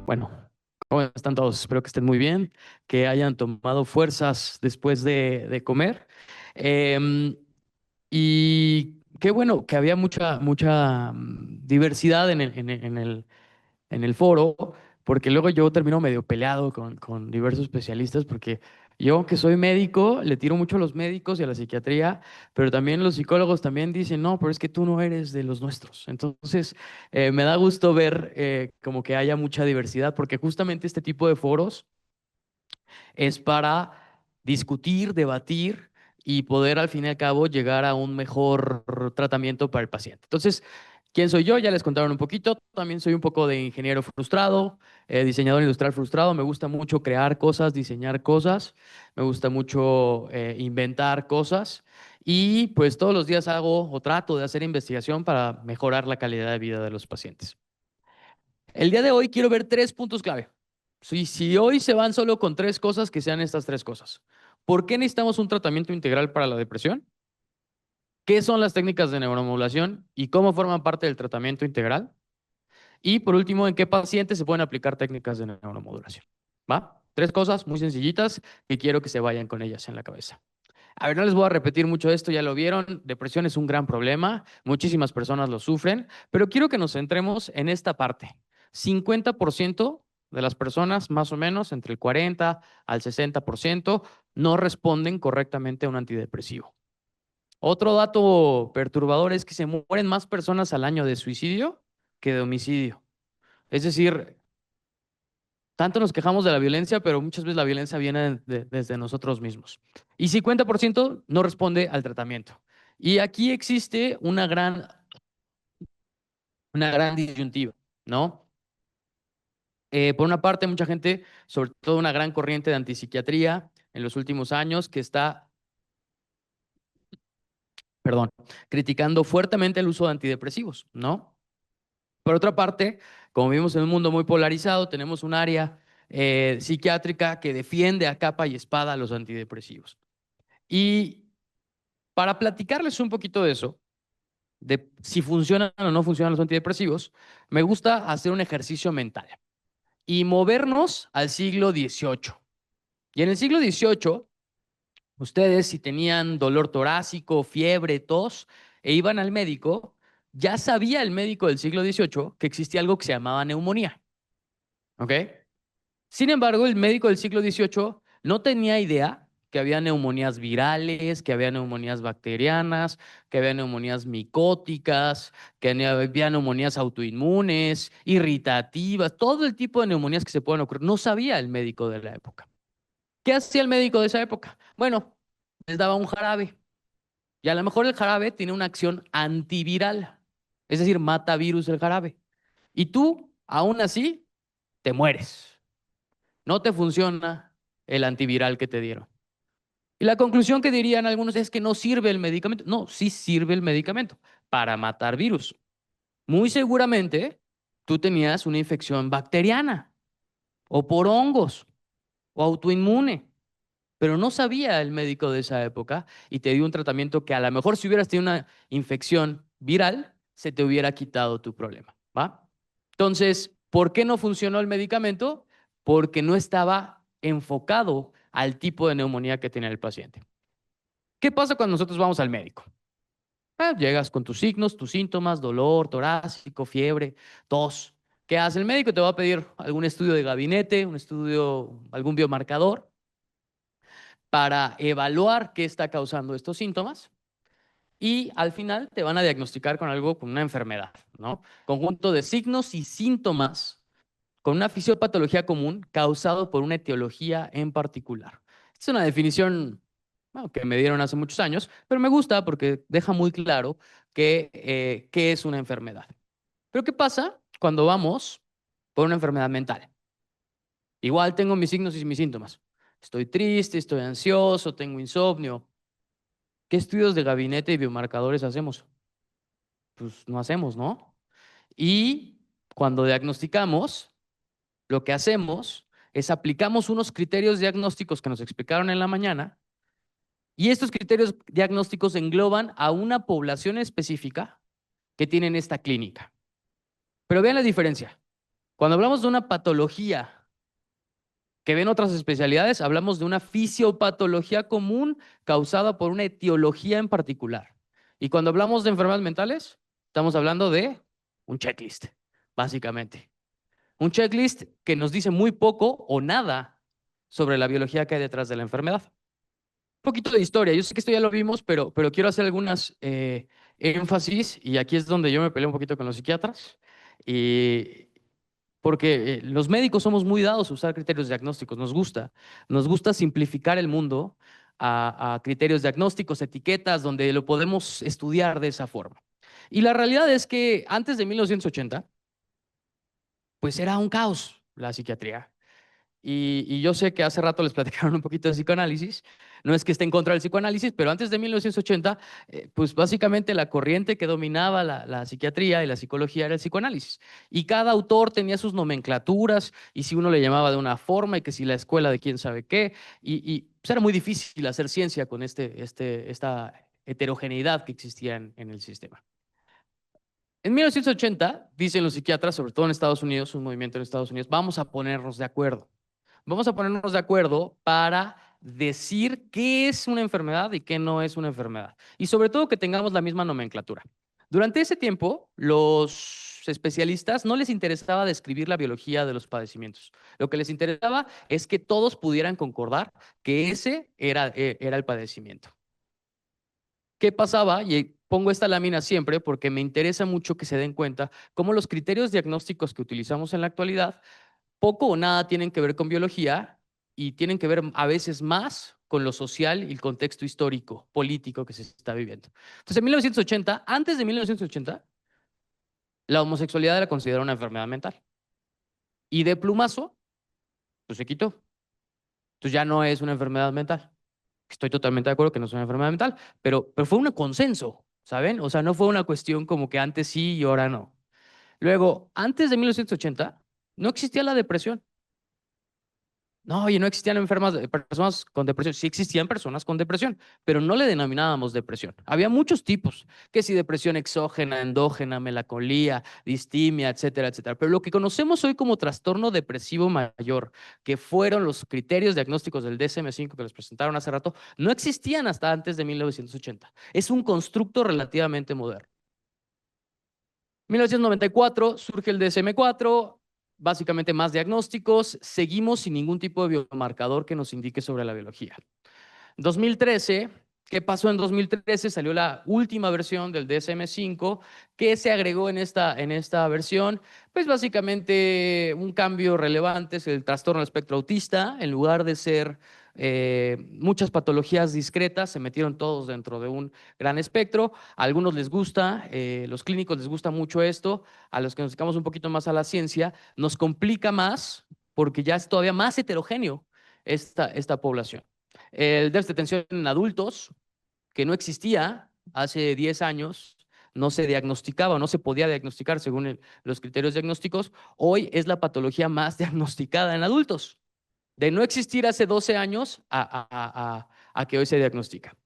Bueno, ¿cómo están todos? Espero que estén muy bien, que hayan tomado fuerzas después de comer. Em, y qué bueno que había mucha diversidad en el foro, porque luego yo termino medio peleado con diversos especialistas, porque yo que soy médico, le tiro mucho a los médicos y a la psiquiatría, pero también los psicólogos también dicen, no, pero es que tú no eres de los nuestros. Entonces, me da gusto ver como que haya mucha diversidad, porque justamente este tipo de foros es para discutir, debatir y poder al fin y al cabo llegar a un mejor tratamiento para el paciente. Entonces, ¿quién soy yo? Ya les contaron un poquito. También soy un poco de ingeniero frustrado, diseñador industrial frustrado. Me gusta mucho crear cosas, diseñar cosas. Me gusta mucho inventar cosas. Y pues todos los días hago o trato de hacer investigación para mejorar la calidad de vida de los pacientes. El día de hoy quiero ver tres puntos clave. Si hoy se van solo con tres cosas, que sean estas tres cosas. ¿Por qué necesitamos un tratamiento integral para la depresión? ¿Qué son las técnicas de neuromodulación y cómo forman parte del tratamiento integral? Y por último, ¿en qué pacientes se pueden aplicar técnicas de neuromodulación? ¿Va? Tres cosas muy sencillitas que quiero que se vayan con ellas en la cabeza. A ver, no les voy a repetir mucho esto, ya lo vieron. Depresión es un gran problema, muchísimas personas lo sufren, pero quiero que nos centremos en esta parte. 50% de las personas, más o menos, entre el 40 al 60%, no responden correctamente a un antidepresivo. Otro dato perturbador es que se mueren más personas al año de suicidio que de homicidio. Es decir, tanto nos quejamos de la violencia, pero muchas veces la violencia viene desde nosotros mismos. Y 50% no responde al tratamiento. Y aquí existe una gran disyuntiva, ¿no? Por una parte, mucha gente, sobre todo una gran corriente de antipsiquiatría en los últimos años, que está, perdón, criticando fuertemente el uso de antidepresivos, ¿no? Por otra parte, como vivimos en un mundo muy polarizado, tenemos un área psiquiátrica que defiende a capa y espada a los antidepresivos. Y para platicarles un poquito de eso, de si funcionan o no funcionan los antidepresivos, me gusta hacer un ejercicio mental y movernos al siglo XVIII. Y en el siglo XVIII, ustedes si tenían dolor torácico, fiebre, tos, e iban al médico, ya sabía el médico del siglo XVIII que existía algo que se llamaba neumonía. ¿Ok? Sin embargo, el médico del siglo XVIII no tenía idea que había neumonías virales, que había neumonías bacterianas, que había neumonías micóticas, que había neumonías autoinmunes, irritativas, todo el tipo de neumonías que se pueden ocurrir. No sabía el médico de la época. ¿Qué hacía el médico de esa época? Bueno, les daba un jarabe. Y a lo mejor el jarabe tiene una acción antiviral, es decir, mata virus el jarabe. Y tú, aún así, te mueres. No te funciona el antiviral que te dieron. Y la conclusión que dirían algunos es que no sirve el medicamento. No, sí sirve el medicamento para matar virus. Muy seguramente tú tenías una infección bacteriana o por hongos o autoinmune, pero no sabía el médico de esa época y te dio un tratamiento que a lo mejor si hubieras tenido una infección viral, se te hubiera quitado tu problema, ¿va? Entonces, ¿por qué no funcionó el medicamento? Porque no estaba enfocado al tipo de neumonía que tenía el paciente. ¿Qué pasa cuando nosotros vamos al médico? Llegas con tus signos, tus síntomas, dolor torácico, fiebre, tos. ¿Qué hace el médico? Te va a pedir algún estudio de gabinete, un estudio, algún biomarcador para evaluar qué está causando estos síntomas y al final te van a diagnosticar con algo, con una enfermedad, ¿no? Conjunto de signos y síntomas con una fisiopatología común causado por una etiología en particular. Es una definición, bueno, que me dieron hace muchos años, pero me gusta porque deja muy claro qué es una enfermedad. Pero ¿qué pasa cuando vamos por una enfermedad mental? Igual tengo mis signos y mis síntomas. Estoy triste, estoy ansioso, tengo insomnio. ¿Qué estudios de gabinete y biomarcadores hacemos? Pues no hacemos, ¿no? Y cuando diagnosticamos, lo que hacemos es aplicamos unos criterios diagnósticos que nos explicaron en la mañana y estos criterios diagnósticos engloban a una población específica que tienen esta clínica. Pero vean la diferencia. Cuando hablamos de una patología que ven otras especialidades, hablamos de una fisiopatología común causada por una etiología en particular. Y cuando hablamos de enfermedades mentales, estamos hablando de un checklist, básicamente. Un checklist que nos dice muy poco o nada sobre la biología que hay detrás de la enfermedad. Un poquito de historia. Yo sé que esto ya lo vimos, pero quiero hacer algunas énfasis, y aquí es donde yo me peleé un poquito con los psiquiatras. Y, porque los médicos somos muy dados a usar criterios diagnósticos, nos gusta simplificar el mundo a criterios diagnósticos, etiquetas, donde lo podemos estudiar de esa forma. Y la realidad es que antes de 1980, pues era un caos la psiquiatría. Y yo sé que hace rato les platicaron un poquito de psicoanálisis. No es que esté en contra del psicoanálisis, pero antes de 1980, pues básicamente la corriente que dominaba la psiquiatría y la psicología era el psicoanálisis. Y cada autor tenía sus nomenclaturas, y si uno le llamaba de una forma, y que si la escuela de quién sabe qué. Y pues era muy difícil hacer ciencia con esta heterogeneidad que existía en el sistema. En 1980, dicen los psiquiatras, sobre todo en Estados Unidos, un movimiento en Estados Unidos, vamos a ponernos de acuerdo. Vamos a ponernos de acuerdo para decir qué es una enfermedad y qué no es una enfermedad. Y sobre todo que tengamos la misma nomenclatura. Durante ese tiempo, los especialistas no les interesaba describir la biología de los padecimientos. Lo que les interesaba es que todos pudieran concordar que ese era el padecimiento. ¿Qué pasaba? Y pongo esta lámina siempre porque me interesa mucho que se den cuenta cómo los criterios diagnósticos que utilizamos en la actualidad poco o nada tienen que ver con biología, y tienen que ver a veces más con lo social y el contexto histórico, político que se está viviendo. Entonces, en 1980, antes de 1980, la homosexualidad era considerada una enfermedad mental. Y de plumazo, pues se quitó. Entonces ya no es una enfermedad mental. Estoy totalmente de acuerdo que no es una enfermedad mental, pero fue un consenso, ¿saben? O sea, no fue una cuestión como que antes sí y ahora no. Luego, antes de 1980, no existía la depresión. No, oye, no existían personas con depresión. Sí existían personas con depresión, pero no le denominábamos depresión. Había muchos tipos, que si depresión exógena, endógena, melancolía, distimia, etcétera, etcétera. Pero lo que conocemos hoy como trastorno depresivo mayor, que fueron los criterios diagnósticos del DSM-5 que les presentaron hace rato, no existían hasta antes de 1980. Es un constructo relativamente moderno. 1994 surge el DSM-4, básicamente más diagnósticos, seguimos sin ningún tipo de biomarcador que nos indique sobre la biología. 2013, ¿qué pasó en 2013? Salió la última versión del DSM-5. ¿Qué se agregó en esta versión? Pues básicamente un cambio relevante es el trastorno del espectro autista. En lugar de ser muchas patologías discretas, se metieron todos dentro de un gran espectro. A algunos les gusta, los clínicos les gusta mucho esto. A los que nos dedicamos un poquito más a la ciencia, nos complica más porque ya es todavía más heterogéneo esta población. El déficit de atención en adultos, que no existía hace 10 años, no se diagnosticaba, no se podía diagnosticar según los criterios diagnósticos, hoy es la patología más diagnosticada en adultos. De no existir hace 12 años a que hoy se diagnostica.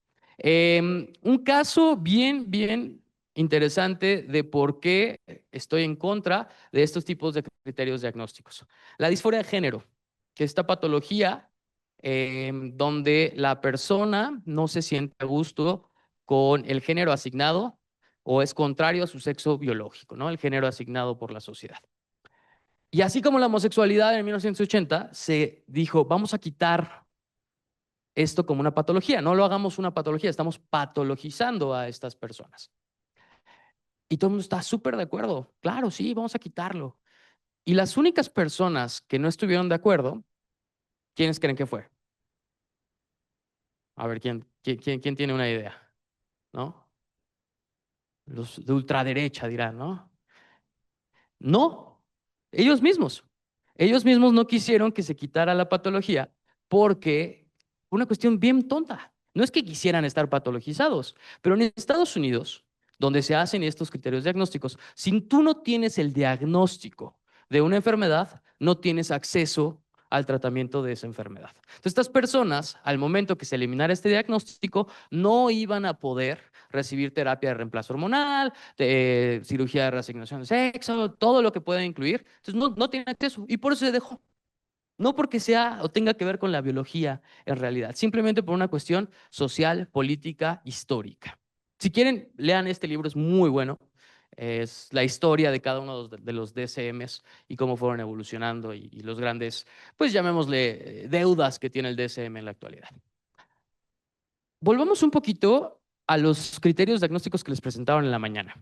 Un caso bien interesante de por qué estoy en contra de estos tipos de criterios diagnósticos. La disforia de género, que esta patología donde la persona no se siente a gusto con el género asignado o es contrario a su sexo biológico, ¿no? El género asignado por la sociedad. Y así como la homosexualidad en 1980, se dijo, vamos a quitar esto como una patología, no lo hagamos una patología, estamos patologizando a estas personas. Y todo el mundo está súper de acuerdo, claro, sí, vamos a quitarlo. Y las únicas personas que no estuvieron de acuerdo, ¿quiénes creen que fue? A ver, ¿quién tiene una idea? ¿No? Los de ultraderecha dirán, ¿no? No, ellos mismos. Ellos mismos no quisieron que se quitara la patología porque una cuestión bien tonta. No es que quisieran estar patologizados, pero en Estados Unidos, donde se hacen estos criterios diagnósticos, si tú no tienes el diagnóstico de una enfermedad, no tienes acceso al tratamiento de esa enfermedad. Entonces, estas personas, al momento que se eliminara este diagnóstico, no iban a poder recibir terapia de reemplazo hormonal, cirugía de reasignación de sexo, todo lo que pueda incluir. Entonces no tienen acceso y por eso se dejó. No porque sea o tenga que ver con la biología en realidad, simplemente por una cuestión social, política, histórica. Si quieren, lean este libro, es muy bueno. Es la historia de cada uno de los DSMs y cómo fueron evolucionando y los grandes, pues llamémosle, deudas que tiene el DSM en la actualidad. Volvamos un poquito a los criterios diagnósticos que les presentaron en la mañana.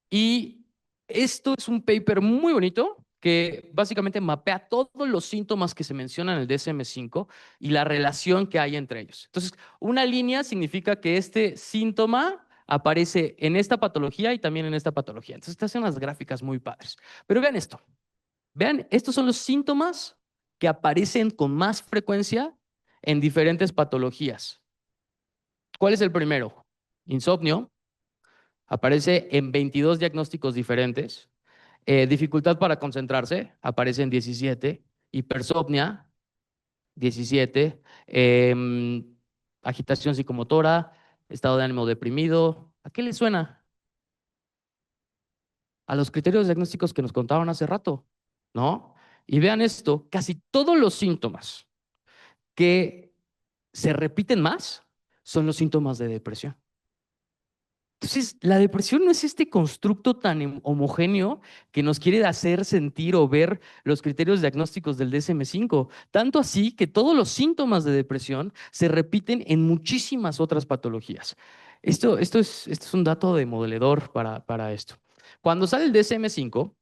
Y esto es un paper muy bonito que básicamente mapea todos los síntomas que se mencionan en el DSM-5 y la relación que hay entre ellos. Entonces, una línea significa que este síntoma aparece en esta patología y también en esta patología. Entonces, te hacen unas gráficas muy padres. Pero vean esto. Vean, estos son los síntomas que aparecen con más frecuencia en diferentes patologías. ¿Cuál es el primero? Insomnio. Aparece en 22 diagnósticos diferentes. Dificultad para concentrarse, aparece en 17. Hipersomnia, 17. Agitación psicomotora, estado de ánimo deprimido. ¿A qué le suena? A los criterios diagnósticos que nos contaban hace rato, ¿no? Y vean esto, casi todos los síntomas que se repiten más son los síntomas de depresión. Entonces, la depresión no es este constructo tan homogéneo que nos quiere hacer sentir o ver los criterios diagnósticos del DSM-5. Tanto así que todos los síntomas de depresión se repiten en muchísimas otras patologías. Esto es un dato demoledor para esto. Cuando sale el DSM-5,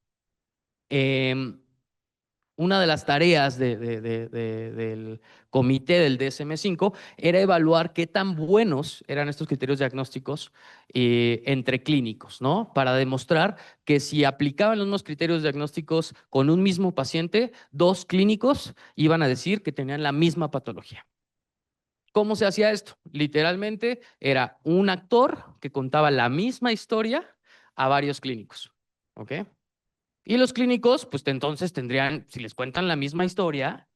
una de las tareas del comité del DSM-5 era evaluar qué tan buenos eran estos criterios diagnósticos entre clínicos, ¿no? Para demostrar que si aplicaban los mismos criterios diagnósticos con un mismo paciente, dos clínicos iban a decir que tenían la misma patología. ¿Cómo se hacía esto? Literalmente era un actor que contaba la misma historia a varios clínicos, ¿ok? Y los clínicos, pues entonces tendrían, si les cuentan la misma historia,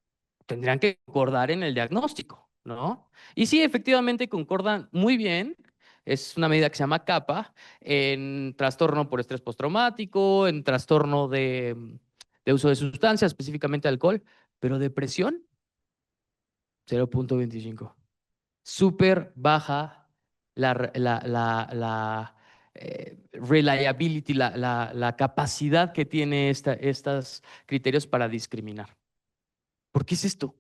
tendrían que concordar en el diagnóstico, ¿no? Y sí, efectivamente concordan muy bien. Es una medida que se llama CAPA en trastorno por estrés postraumático, en trastorno de uso de sustancias, específicamente alcohol, pero depresión, 0.25. Súper baja la reliability, la capacidad que tiene estos criterios para discriminar. ¿Por qué es esto?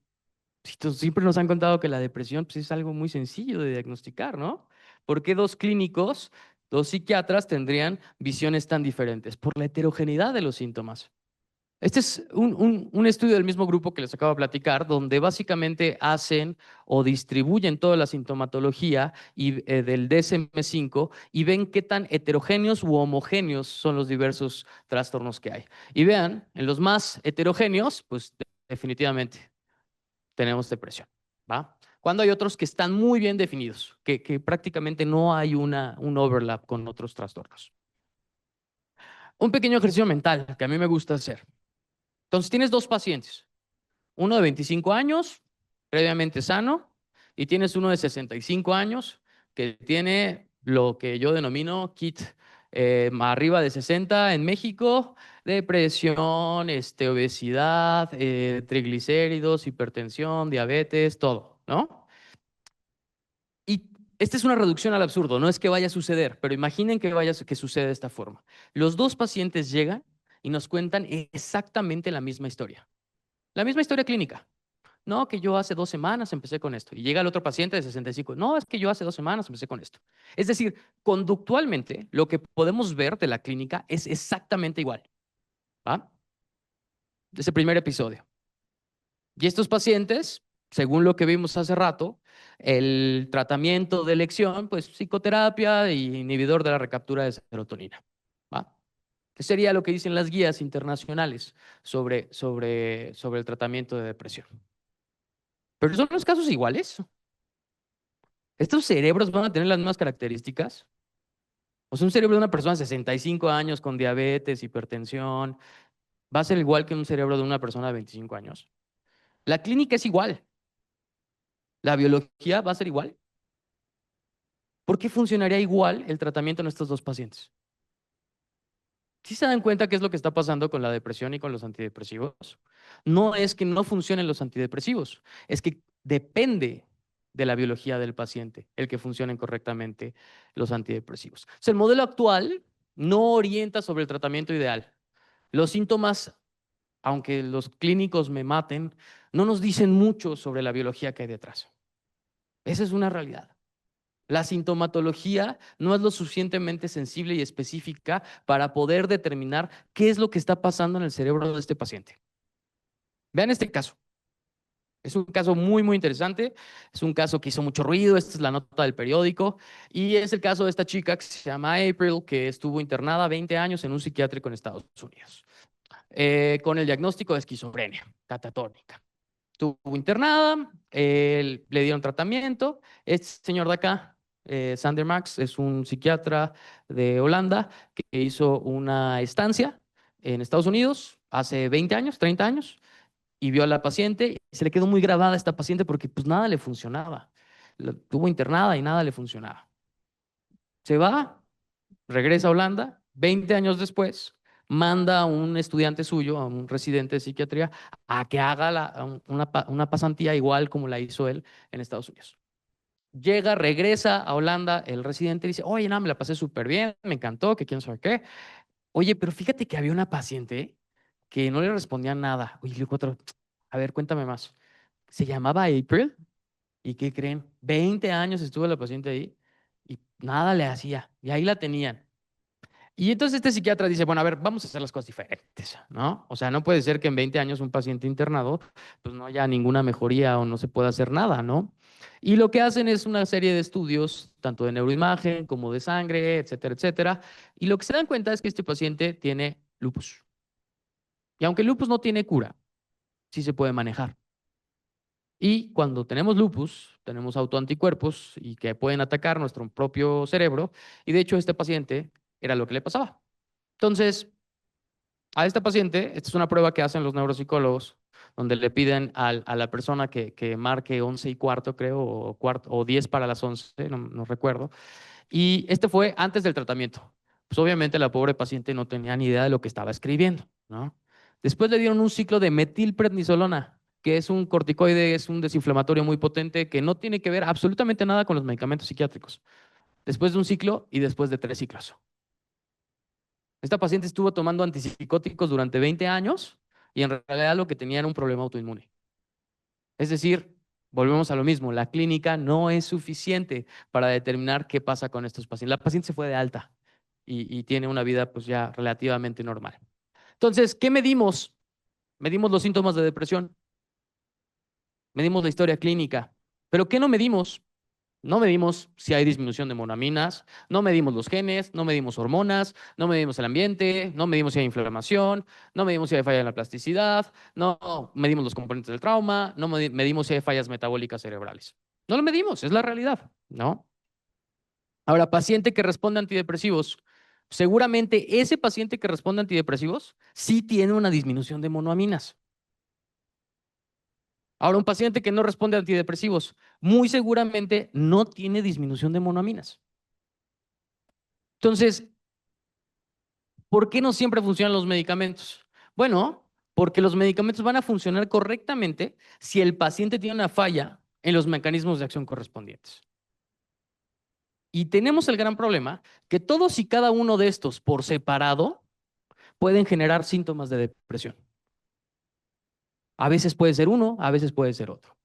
Siempre nos han contado que la depresión pues, es algo muy sencillo de diagnosticar, ¿no? ¿Por qué dos clínicos, dos psiquiatras tendrían visiones tan diferentes? Por la heterogeneidad de los síntomas. Este es un estudio del mismo grupo que les acabo de platicar, donde básicamente hacen o distribuyen toda la sintomatología del DSM-5 y ven qué tan heterogéneos u homogéneos son los diversos trastornos que hay. Y vean, en los más heterogéneos, pues definitivamente tenemos depresión, ¿va? Cuando hay otros que están muy bien definidos, que prácticamente no hay un overlap con otros trastornos. Un pequeño ejercicio mental que a mí me gusta hacer. Entonces tienes dos pacientes, uno de 25 años, previamente sano, y tienes uno de 65 años que tiene lo que yo denomino KIT arriba de 60 en México, depresión, obesidad, triglicéridos, hipertensión, diabetes, todo, ¿no? Y esta es una reducción al absurdo, no es que vaya a suceder, pero imaginen que sucede de esta forma. Los dos pacientes llegan y nos cuentan exactamente la misma historia. La misma historia clínica. No, que yo hace 2 semanas empecé con esto. Y llega el otro paciente de 65. No, es que yo hace 2 semanas empecé con esto. Es decir, conductualmente, lo que podemos ver de la clínica es exactamente igual. ¿Va? Ese primer episodio. Y estos pacientes, según lo que vimos hace rato, el tratamiento de elección, pues psicoterapia y inhibidor de la recaptura de serotonina. ¿Va? Que sería lo que dicen las guías internacionales sobre el tratamiento de depresión. Pero son los casos iguales. ¿Estos cerebros van a tener las mismas características? O sea, un cerebro de una persona de 65 años con diabetes, hipertensión, ¿va a ser igual que un cerebro de una persona de 25 años? La clínica es igual. La biología va a ser igual. ¿Por qué funcionaría igual el tratamiento en estos dos pacientes? ¿Sí se dan cuenta qué es lo que está pasando con la depresión y con los antidepresivos? No es que no funcionen los antidepresivos, es que depende de la biología del paciente el que funcionen correctamente los antidepresivos. O sea, el modelo actual no orienta sobre el tratamiento ideal. Los síntomas, aunque los clínicos me maten, no nos dicen mucho sobre la biología que hay detrás. Esa es una realidad. La sintomatología no es lo suficientemente sensible y específica para poder determinar qué es lo que está pasando en el cerebro de este paciente. Vean este caso. Es un caso muy, muy interesante. Es un caso que hizo mucho ruido. Esta es la nota del periódico. Y es el caso de esta chica que se llama April, que estuvo internada 20 años en un psiquiátrico en Estados Unidos, con el diagnóstico de esquizofrenia catatónica. Estuvo internada, le dieron tratamiento. Este señor de acá, Sander Max, es un psiquiatra de Holanda que hizo una estancia en Estados Unidos hace 20 años, 30 años, y vio a la paciente y se le quedó muy grabada a esta paciente porque pues nada le funcionaba. La tuvo internada y nada le funcionaba. Se va, regresa a Holanda, 20 años después, manda a un estudiante suyo, a un residente de psiquiatría, a que haga una pasantía igual como la hizo él en Estados Unidos. Llega, regresa a Holanda, el residente dice, oye, no, me la pasé súper bien, me encantó, que quién sabe qué. Oye, pero fíjate que había una paciente que no le respondía nada. Oye, le dijo otro, a ver, cuéntame más. Se llamaba April, ¿y qué creen? 20 años estuvo la paciente ahí y nada le hacía. Y ahí la tenían. Y entonces este psiquiatra dice, bueno, a ver, vamos a hacer las cosas diferentes, ¿no? O sea, no puede ser que en 20 años un paciente internado, pues no haya ninguna mejoría o no se pueda hacer nada, ¿no? Y lo que hacen es una serie de estudios, tanto de neuroimagen como de sangre, etcétera, etcétera. Y lo que se dan cuenta es que este paciente tiene lupus. Y aunque el lupus no tiene cura, sí se puede manejar. Y cuando tenemos lupus, tenemos autoanticuerpos y que pueden atacar nuestro propio cerebro. Y de hecho, este paciente era lo que le pasaba. Entonces, a esta paciente, esta es una prueba que hacen los neuropsicólogos, donde le piden a la persona que marque 11:15, creo, o 10 para las 11, no recuerdo. Y este fue antes del tratamiento. Pues obviamente la pobre paciente no tenía ni idea de lo que estaba escribiendo, ¿no? Después le dieron un ciclo de metilprednisolona, que es un corticoide, es un desinflamatorio muy potente que no tiene que ver absolutamente nada con los medicamentos psiquiátricos. Después de un ciclo y después de 3 ciclos. Esta paciente estuvo tomando antipsicóticos durante 20 años y en realidad lo que tenía era un problema autoinmune. Es decir, volvemos a lo mismo, la clínica no es suficiente para determinar qué pasa con estos pacientes. La paciente se fue de alta y tiene una vida pues ya relativamente normal. Entonces, ¿qué medimos? Medimos los síntomas de depresión, medimos la historia clínica, pero ¿qué no medimos? No medimos si hay disminución de monaminas, no medimos los genes, no medimos hormonas, no medimos el ambiente, no medimos si hay inflamación, no medimos si hay falla en la plasticidad, no medimos los componentes del trauma, no medimos si hay fallas metabólicas cerebrales. No lo medimos, es la realidad, ¿no? Ahora, paciente que responde a antidepresivos, seguramente ese paciente que responde a antidepresivos sí tiene una disminución de monoaminas. Ahora, un paciente que no responde a antidepresivos, muy seguramente no tiene disminución de monoaminas. Entonces, ¿por qué no siempre funcionan los medicamentos? Bueno, porque los medicamentos van a funcionar correctamente si el paciente tiene una falla en los mecanismos de acción correspondientes. Y tenemos el gran problema que todos y cada uno de estos por separado pueden generar síntomas de depresión. A veces puede ser uno, a veces puede ser otro.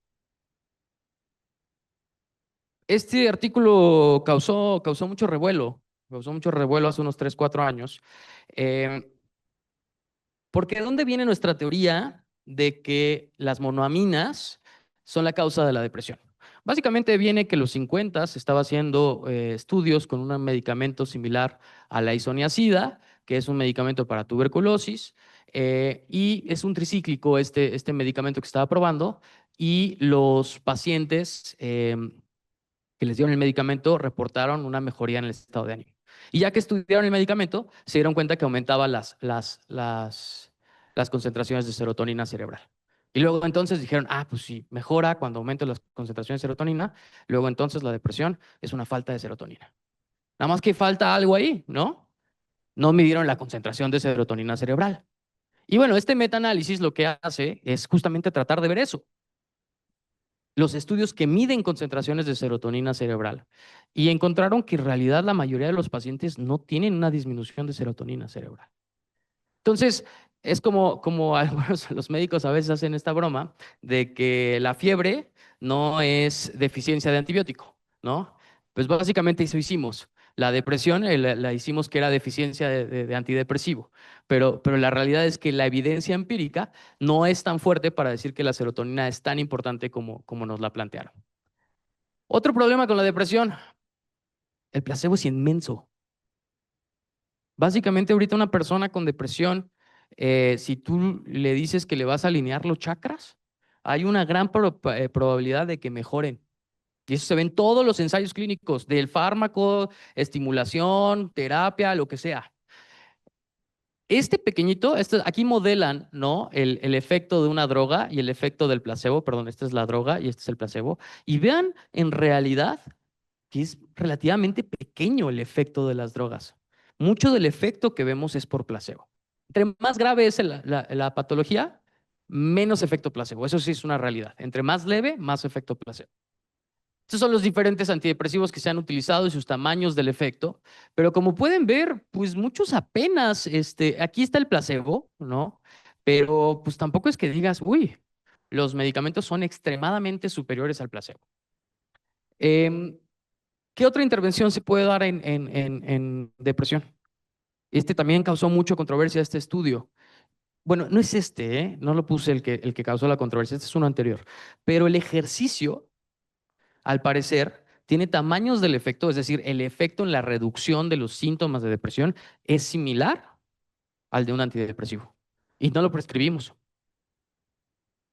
Este artículo causó mucho revuelo hace unos 3, 4 años. Eh, Porque ¿de dónde viene nuestra teoría de que las monoaminas son la causa de la depresión? Básicamente viene que en los 50 se estaba haciendo estudios con un medicamento similar a la isoniazida, que es un medicamento para tuberculosis, y es un tricíclico este medicamento que estaba probando, y los pacientes que les dieron el medicamento reportaron una mejoría en el estado de ánimo. Y ya que estudiaron el medicamento, se dieron cuenta que aumentaba las concentraciones de serotonina cerebral. Y luego entonces dijeron, ah, pues sí, mejora cuando aumenta las concentraciones de serotonina. Luego entonces la depresión es una falta de serotonina. Nada más que falta algo ahí, ¿no? No midieron la concentración de serotonina cerebral. Y bueno, este metaanálisis lo que hace es justamente tratar de ver eso. Los estudios que miden concentraciones de serotonina cerebral y encontraron que en realidad la mayoría de los pacientes no tienen una disminución de serotonina cerebral. Entonces, es como algunos los médicos a veces hacen esta broma de que la fiebre no es deficiencia de antibiótico, ¿no? Pues básicamente eso hicimos. La depresión la hicimos que era deficiencia de antidepresivo, pero la realidad es que la evidencia empírica no es tan fuerte para decir que la serotonina es tan importante como nos la plantearon. Otro problema con la depresión, el placebo es inmenso. Básicamente ahorita una persona con depresión, si tú le dices que le vas a alinear los chakras, hay una gran probabilidad de que mejoren. Y eso se ve en todos los ensayos clínicos, del fármaco, estimulación, terapia, lo que sea. Este pequeñito, aquí modelan, ¿no? El efecto de una droga y el efecto del placebo, perdón, esta es la droga y este es el placebo. Y vean en realidad que es relativamente pequeño el efecto de las drogas. Mucho del efecto que vemos es por placebo. Entre más grave es la patología, menos efecto placebo. Eso sí es una realidad. Entre más leve, más efecto placebo. Estos son los diferentes antidepresivos que se han utilizado y sus tamaños del efecto, pero como pueden ver, pues muchos apenas, aquí está el placebo, ¿no? Pero pues tampoco es que digas, uy, los medicamentos son extremadamente superiores al placebo. Em, ¿Qué otra intervención se puede dar en depresión? Este también causó mucha controversia, este estudio. Bueno, no es este, ¿eh? No lo puse el que causó la controversia, este es uno anterior. Pero el ejercicio, al parecer, tiene tamaños del efecto, es decir, el efecto en la reducción de los síntomas de depresión es similar al de un antidepresivo. Y no lo prescribimos,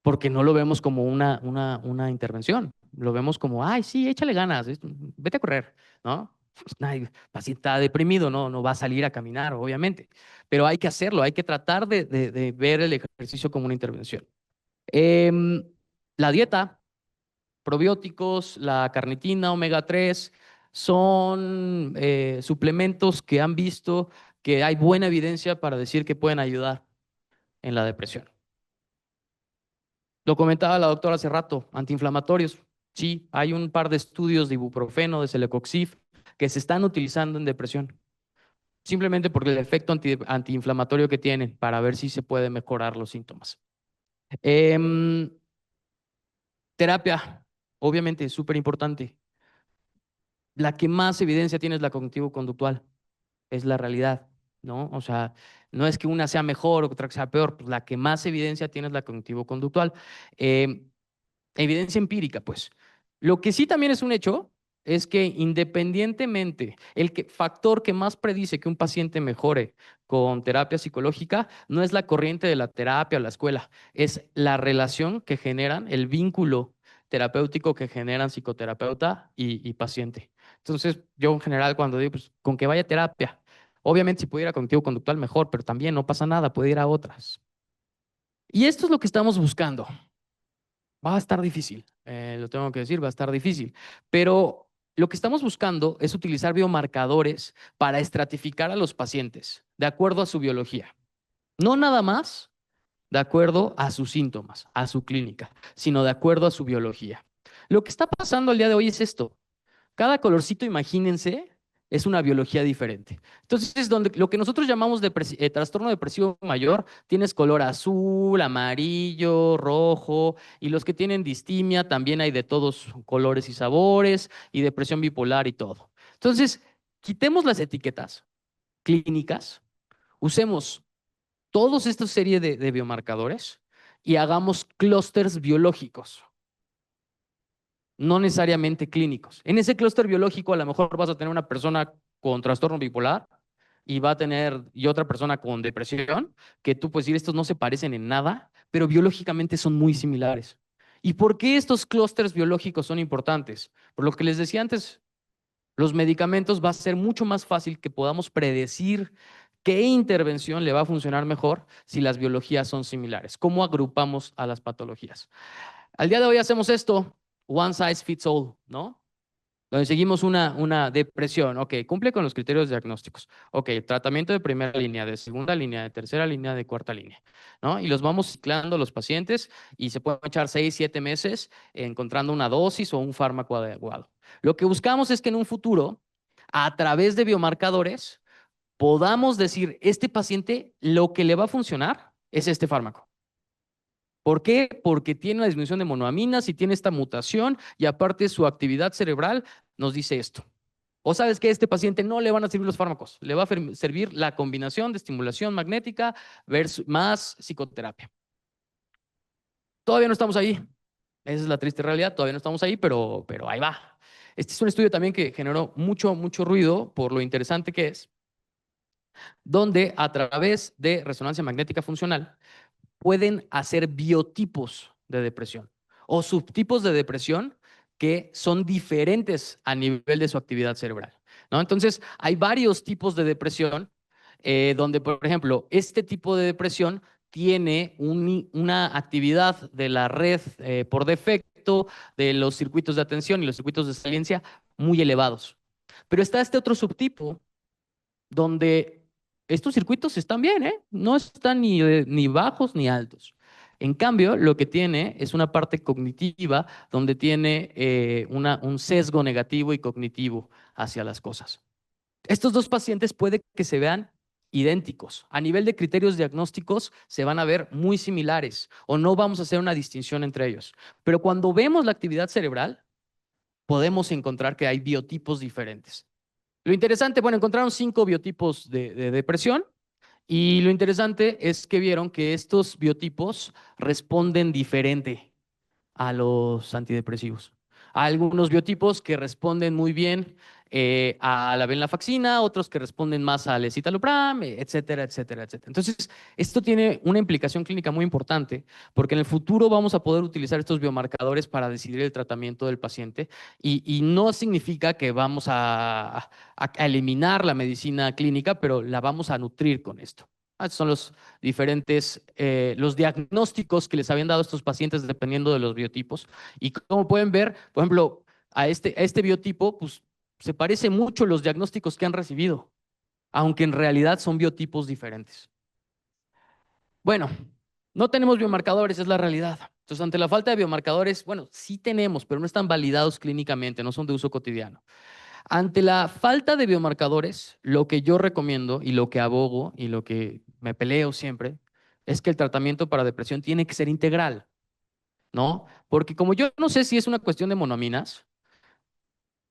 porque no lo vemos como una intervención. Lo vemos como, ay, sí, échale ganas, vete a correr, ¿no? Ay, el paciente está deprimido, no va a salir a caminar, obviamente. Pero hay que hacerlo, hay que tratar de ver el ejercicio como una intervención. Em, la dieta, probióticos, la carnitina, omega 3, son suplementos que han visto que hay buena evidencia para decir que pueden ayudar en la depresión. Lo comentaba la doctora hace rato, antiinflamatorios. Sí, hay un par de estudios de ibuprofeno, de celecoxib, que se están utilizando en depresión, simplemente por el efecto antiinflamatorio que tienen, para ver si se puede mejorar los síntomas. Em, Terapia, obviamente, es súper importante. La que más evidencia tiene es la cognitivo-conductual, es la realidad, ¿no? O sea, no es que una sea mejor o otra que sea peor, pues la que más evidencia tiene es la cognitivo-conductual. Evidencia empírica, pues. Lo que sí también es un hecho es que independientemente, factor que más predice que un paciente mejore con terapia psicológica no es la corriente de la terapia o la escuela, es la relación que generan, el vínculo terapéutico que generan psicoterapeuta y paciente. Entonces, yo en general cuando digo, pues, con que vaya a terapia, obviamente si puede ir a cognitivo-conductual mejor, pero también no pasa nada, puede ir a otras. Y esto es lo que estamos buscando. Va a estar difícil, lo tengo que decir, va a estar difícil. Pero lo que estamos buscando es utilizar biomarcadores para estratificar a los pacientes de acuerdo a su biología. No nada más de acuerdo a sus síntomas, a su clínica, sino de acuerdo a su biología. Lo que está pasando el día de hoy es esto. Cada colorcito, imagínense, es una biología diferente. Entonces, lo que nosotros llamamos trastorno depresivo mayor, tienes color azul, amarillo, rojo, y los que tienen distimia también hay de todos colores y sabores, y depresión bipolar y todo. Entonces, quitemos las etiquetas clínicas, usemos todos esta serie de biomarcadores y hagamos clústeres biológicos, no necesariamente clínicos. En ese clúster biológico a lo mejor vas a tener una persona con trastorno bipolar y otra persona con depresión, que tú puedes decir, estos no se parecen en nada, pero biológicamente son muy similares. ¿Y por qué estos clústeres biológicos son importantes? Por lo que les decía antes, los medicamentos va a ser mucho más fácil que podamos predecir ¿Qué intervención le va a funcionar mejor si las biologías son similares? ¿Cómo agrupamos a las patologías? Al día de hoy hacemos esto, one size fits all, ¿no? Donde seguimos una depresión, ok, cumple con los criterios diagnósticos, ok, tratamiento de primera línea, de segunda línea, de tercera línea, de cuarta línea, ¿no? Y los vamos ciclando los pacientes y se pueden echar 6, 7 meses encontrando una dosis o un fármaco adecuado. Lo que buscamos es que en un futuro, a través de biomarcadores, podamos decir, este paciente lo que le va a funcionar es este fármaco. ¿Por qué? Porque tiene una disminución de monoaminas y tiene esta mutación y aparte su actividad cerebral nos dice esto. O sabes que a este paciente no le van a servir los fármacos, le va a servir la combinación de estimulación magnética versus más psicoterapia. Todavía no estamos ahí. Esa es la triste realidad, todavía no estamos ahí, pero ahí va. Este es un estudio también que generó mucho ruido por lo interesante que es, donde a través de resonancia magnética funcional pueden hacer biotipos de depresión o subtipos de depresión que son diferentes a nivel de su actividad cerebral, ¿no? Entonces, hay varios tipos de depresión donde, por ejemplo, este tipo de depresión tiene una actividad de la red por defecto de los circuitos de atención y los circuitos de saliencia muy elevados. Pero está este otro subtipo donde estos circuitos están bien, ¿eh? No están ni bajos ni altos. En cambio, lo que tiene es una parte cognitiva donde tiene un sesgo negativo y cognitivo hacia las cosas. Estos dos pacientes puede que se vean idénticos. A nivel de criterios diagnósticos se van a ver muy similares o no vamos a hacer una distinción entre ellos. Pero cuando vemos la actividad cerebral, podemos encontrar que hay biotipos diferentes. Lo interesante, bueno, encontraron 5 biotipos de depresión y lo interesante es que vieron que estos biotipos responden diferente a los antidepresivos. Hay algunos biotipos que responden muy bien a la venlafaxina, otros que responden más al escitalopram, etcétera, etcétera, etcétera. Entonces, esto tiene una implicación clínica muy importante porque en el futuro vamos a poder utilizar estos biomarcadores para decidir el tratamiento del paciente y no significa que vamos a eliminar la medicina clínica, pero la vamos a nutrir con esto. Estos son los diferentes, los diagnósticos que les habían dado a estos pacientes dependiendo de los biotipos. Y como pueden ver, por ejemplo, a este biotipo, pues se parece mucho los diagnósticos que han recibido, aunque en realidad son biotipos diferentes. Bueno, no tenemos biomarcadores, es la realidad. Entonces, ante la falta de biomarcadores, bueno, sí tenemos, pero no están validados clínicamente, no son de uso cotidiano. Ante la falta de biomarcadores, lo que yo recomiendo y lo que abogo y lo que me peleo siempre es que el tratamiento para depresión tiene que ser integral, ¿no? Porque como yo no sé si es una cuestión de monoaminas,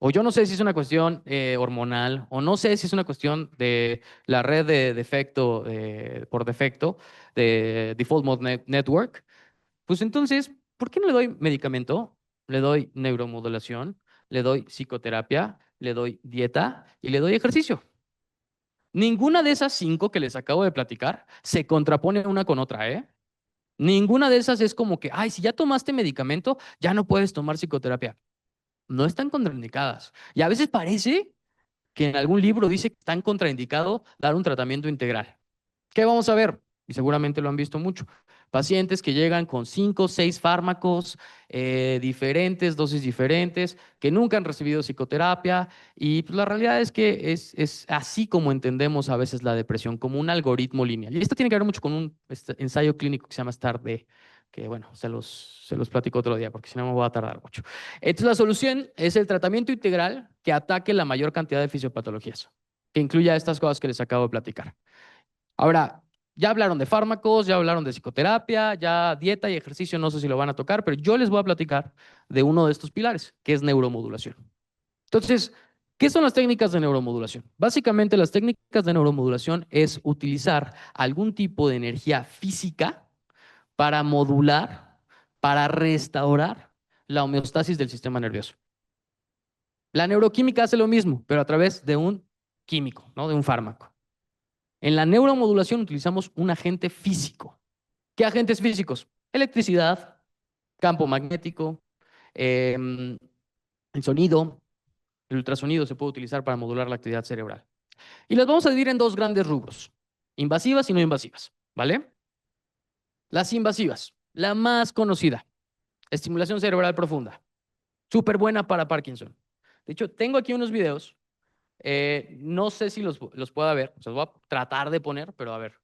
o yo no sé si es una cuestión hormonal, o no sé si es una cuestión de la red de defecto, por defecto, de Default Mode Network, pues entonces, ¿por qué no le doy medicamento? Le doy neuromodulación, le doy psicoterapia, le doy dieta y le doy ejercicio. Ninguna de esas 5 que les acabo de platicar se contrapone una con otra, ¿eh? Ninguna de esas es como que, ay, si ya tomaste medicamento, ya no puedes tomar psicoterapia. No están contraindicadas. Y a veces parece que en algún libro dice que están contraindicado dar un tratamiento integral. ¿Qué vamos a ver? Y seguramente lo han visto mucho. Pacientes que llegan con 5 o 6 fármacos diferentes, dosis diferentes, que nunca han recibido psicoterapia. Y pues, la realidad es que es así como entendemos a veces la depresión, como un algoritmo lineal. Y esto tiene que ver mucho con un ensayo clínico que se llama STAR-D, que bueno, se los platico otro día porque si no me voy a tardar mucho. Entonces la solución es el tratamiento integral que ataque la mayor cantidad de fisiopatologías, que incluya estas cosas que les acabo de platicar. Ahora, ya hablaron de fármacos, ya hablaron de psicoterapia, ya dieta y ejercicio, no sé si lo van a tocar, pero yo les voy a platicar de uno de estos pilares, que es neuromodulación. Entonces, ¿qué son las técnicas de neuromodulación? Básicamente, las técnicas de neuromodulación es utilizar algún tipo de energía física para modular, para restaurar la homeostasis del sistema nervioso. La neuroquímica hace lo mismo, pero a través de un químico, ¿no? De un fármaco. En la neuromodulación utilizamos un agente físico. ¿Qué agentes físicos? Electricidad, campo magnético, el sonido, el ultrasonido se puede utilizar para modular la actividad cerebral. Y las vamos a dividir en 2 grandes rubros. Invasivas y no invasivas, ¿vale? Las invasivas, la más conocida, estimulación cerebral profunda, súper buena para Parkinson. De hecho, tengo aquí unos videos, no sé si los pueda ver, o sea, los voy a tratar de poner, pero a ver.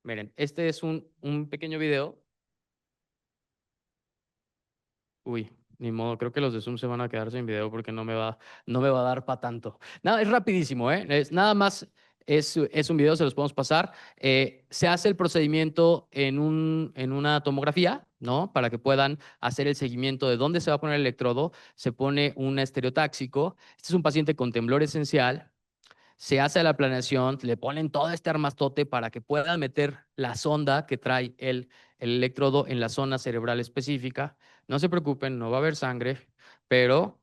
Miren, este es un pequeño video. Uy, ni modo, creo que los de Zoom se van a quedar sin video porque no me va a dar para tanto. Nada, es rapidísimo, ¿eh? Es, nada más es un video, se los podemos pasar. Se hace el procedimiento en una tomografía, ¿no? Para que puedan hacer el seguimiento de dónde se va a poner el electrodo. Se pone un estereotáxico. Este es un paciente con temblor esencial. Se hace la planeación, le ponen todo este armastote para que puedan meter la sonda que trae el electrodo en la zona cerebral específica. No se preocupen, no va a haber sangre, pero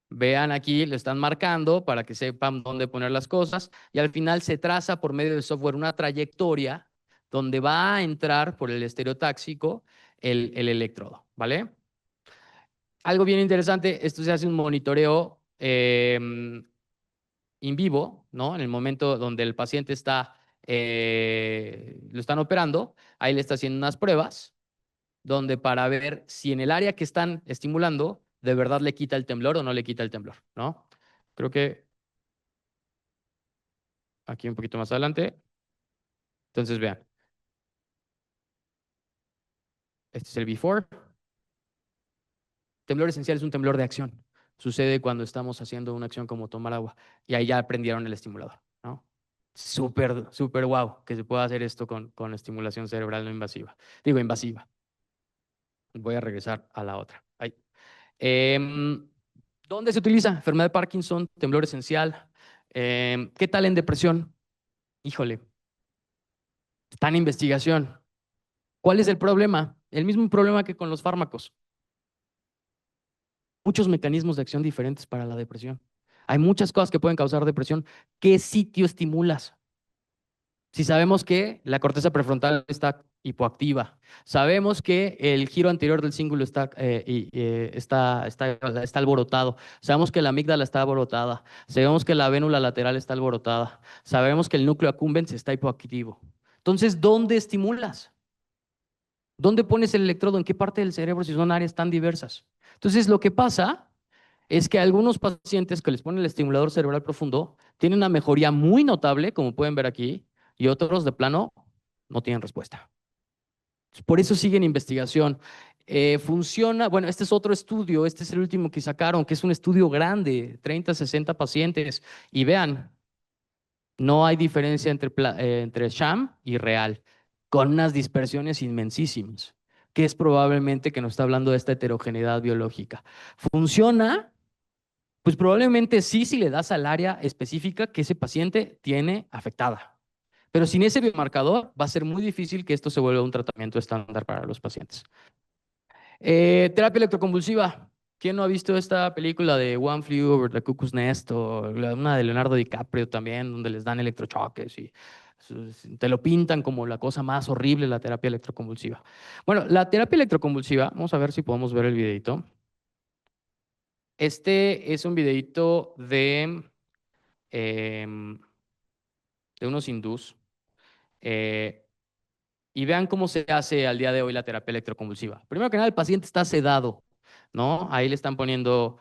vean aquí, lo están marcando para que sepan dónde poner las cosas y al final se traza por medio del software una trayectoria donde va a entrar por el estereotáxico el electrodo, ¿vale? Algo bien interesante, esto se hace un monitoreo in vivo, ¿no? En el momento donde el paciente está, lo están operando, ahí le está haciendo unas pruebas, donde para ver si en el área que están estimulando, de verdad le quita el temblor o no le quita el temblor, ¿no? Creo que aquí un poquito más adelante. Entonces, vean, este es el before. Temblor esencial es un temblor de acción. Sucede cuando estamos haciendo una acción como tomar agua y ahí ya aprendieron el estimulador, ¿no? Súper, súper guau que se pueda hacer esto con estimulación cerebral no invasiva. Digo, invasiva. Voy a regresar a la otra. Ahí. Em, ¿Dónde se utiliza? Enfermedad de Parkinson, temblor esencial. ¿Qué tal en depresión? Híjole, está en investigación. ¿Cuál es el problema? El mismo problema que con los fármacos. Muchos mecanismos de acción diferentes para la depresión. Hay muchas cosas que pueden causar depresión. ¿Qué sitio estimulas? Si sabemos que la corteza prefrontal está hipoactiva, sabemos que el giro anterior del cíngulo está alborotado, sabemos que la amígdala está alborotada, sabemos que la vénula lateral está alborotada, sabemos que el núcleo accumbens está hipoactivo. Entonces, ¿dónde estimulas? ¿Dónde pones el electrodo? ¿En qué parte del cerebro si son áreas tan diversas? Entonces, lo que pasa es que algunos pacientes que les ponen el estimulador cerebral profundo tienen una mejoría muy notable, como pueden ver aquí, y otros de plano no tienen respuesta. Por eso sigue en investigación. Funciona, bueno, este es otro estudio, este es el último que sacaron, que es un estudio grande, 30, 60 pacientes, y vean, no hay diferencia entre sham y real, con unas dispersiones inmensísimas, que es probablemente que nos está hablando de esta heterogeneidad biológica. ¿Funciona? Pues probablemente sí, si le das al área específica que ese paciente tiene afectada. Pero sin ese biomarcador va a ser muy difícil que esto se vuelva un tratamiento estándar para los pacientes. Terapia electroconvulsiva. ¿Quién no ha visto esta película de One Flew Over the Cuckoo's Nest o una de Leonardo DiCaprio también, donde les dan electrochoques y te lo pintan como la cosa más horrible, la terapia electroconvulsiva? Bueno, la terapia electroconvulsiva, vamos a ver si podemos ver el videito. Este es un videito em, de unos hindús. eh, y vean cómo se hace al día de hoy la terapia electroconvulsiva. Primero que nada, el paciente está sedado, ¿no? Ahí le están poniendo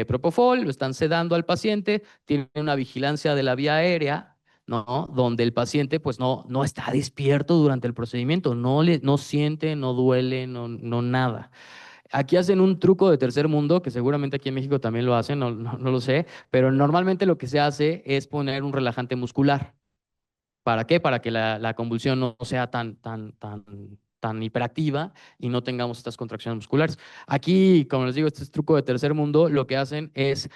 propofol, lo están sedando al paciente, tiene una vigilancia de la vía aérea, ¿no? Donde el paciente pues no está despierto durante el procedimiento, no siente, no duele, no nada. Aquí hacen un truco de tercer mundo, que seguramente aquí en México también lo hacen, no lo sé, pero normalmente lo que se hace es poner un relajante muscular. ¿Para qué? Para que la convulsión no sea tan hiperactiva y no tengamos estas contracciones musculares. Aquí, como les digo, este es truco de tercer mundo, lo que hacen es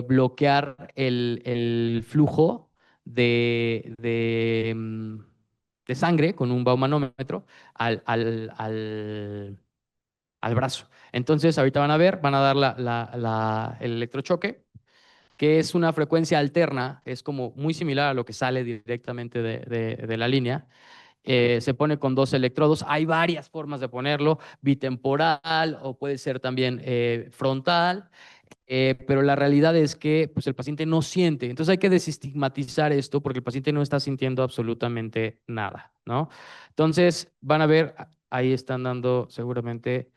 bloquear el flujo de sangre con un baumanómetro al brazo. Entonces, ahorita van a ver, van a dar el electrochoque, que es una frecuencia alterna, es como muy similar a lo que sale directamente de la línea. Se pone con dos electrodos. Hay varias formas de ponerlo, bitemporal o puede ser también frontal. Pero la realidad es que pues, el paciente no siente. Entonces hay que desestigmatizar esto porque el paciente no está sintiendo absolutamente nada, ¿no? Entonces van a ver, ahí están dando seguramente,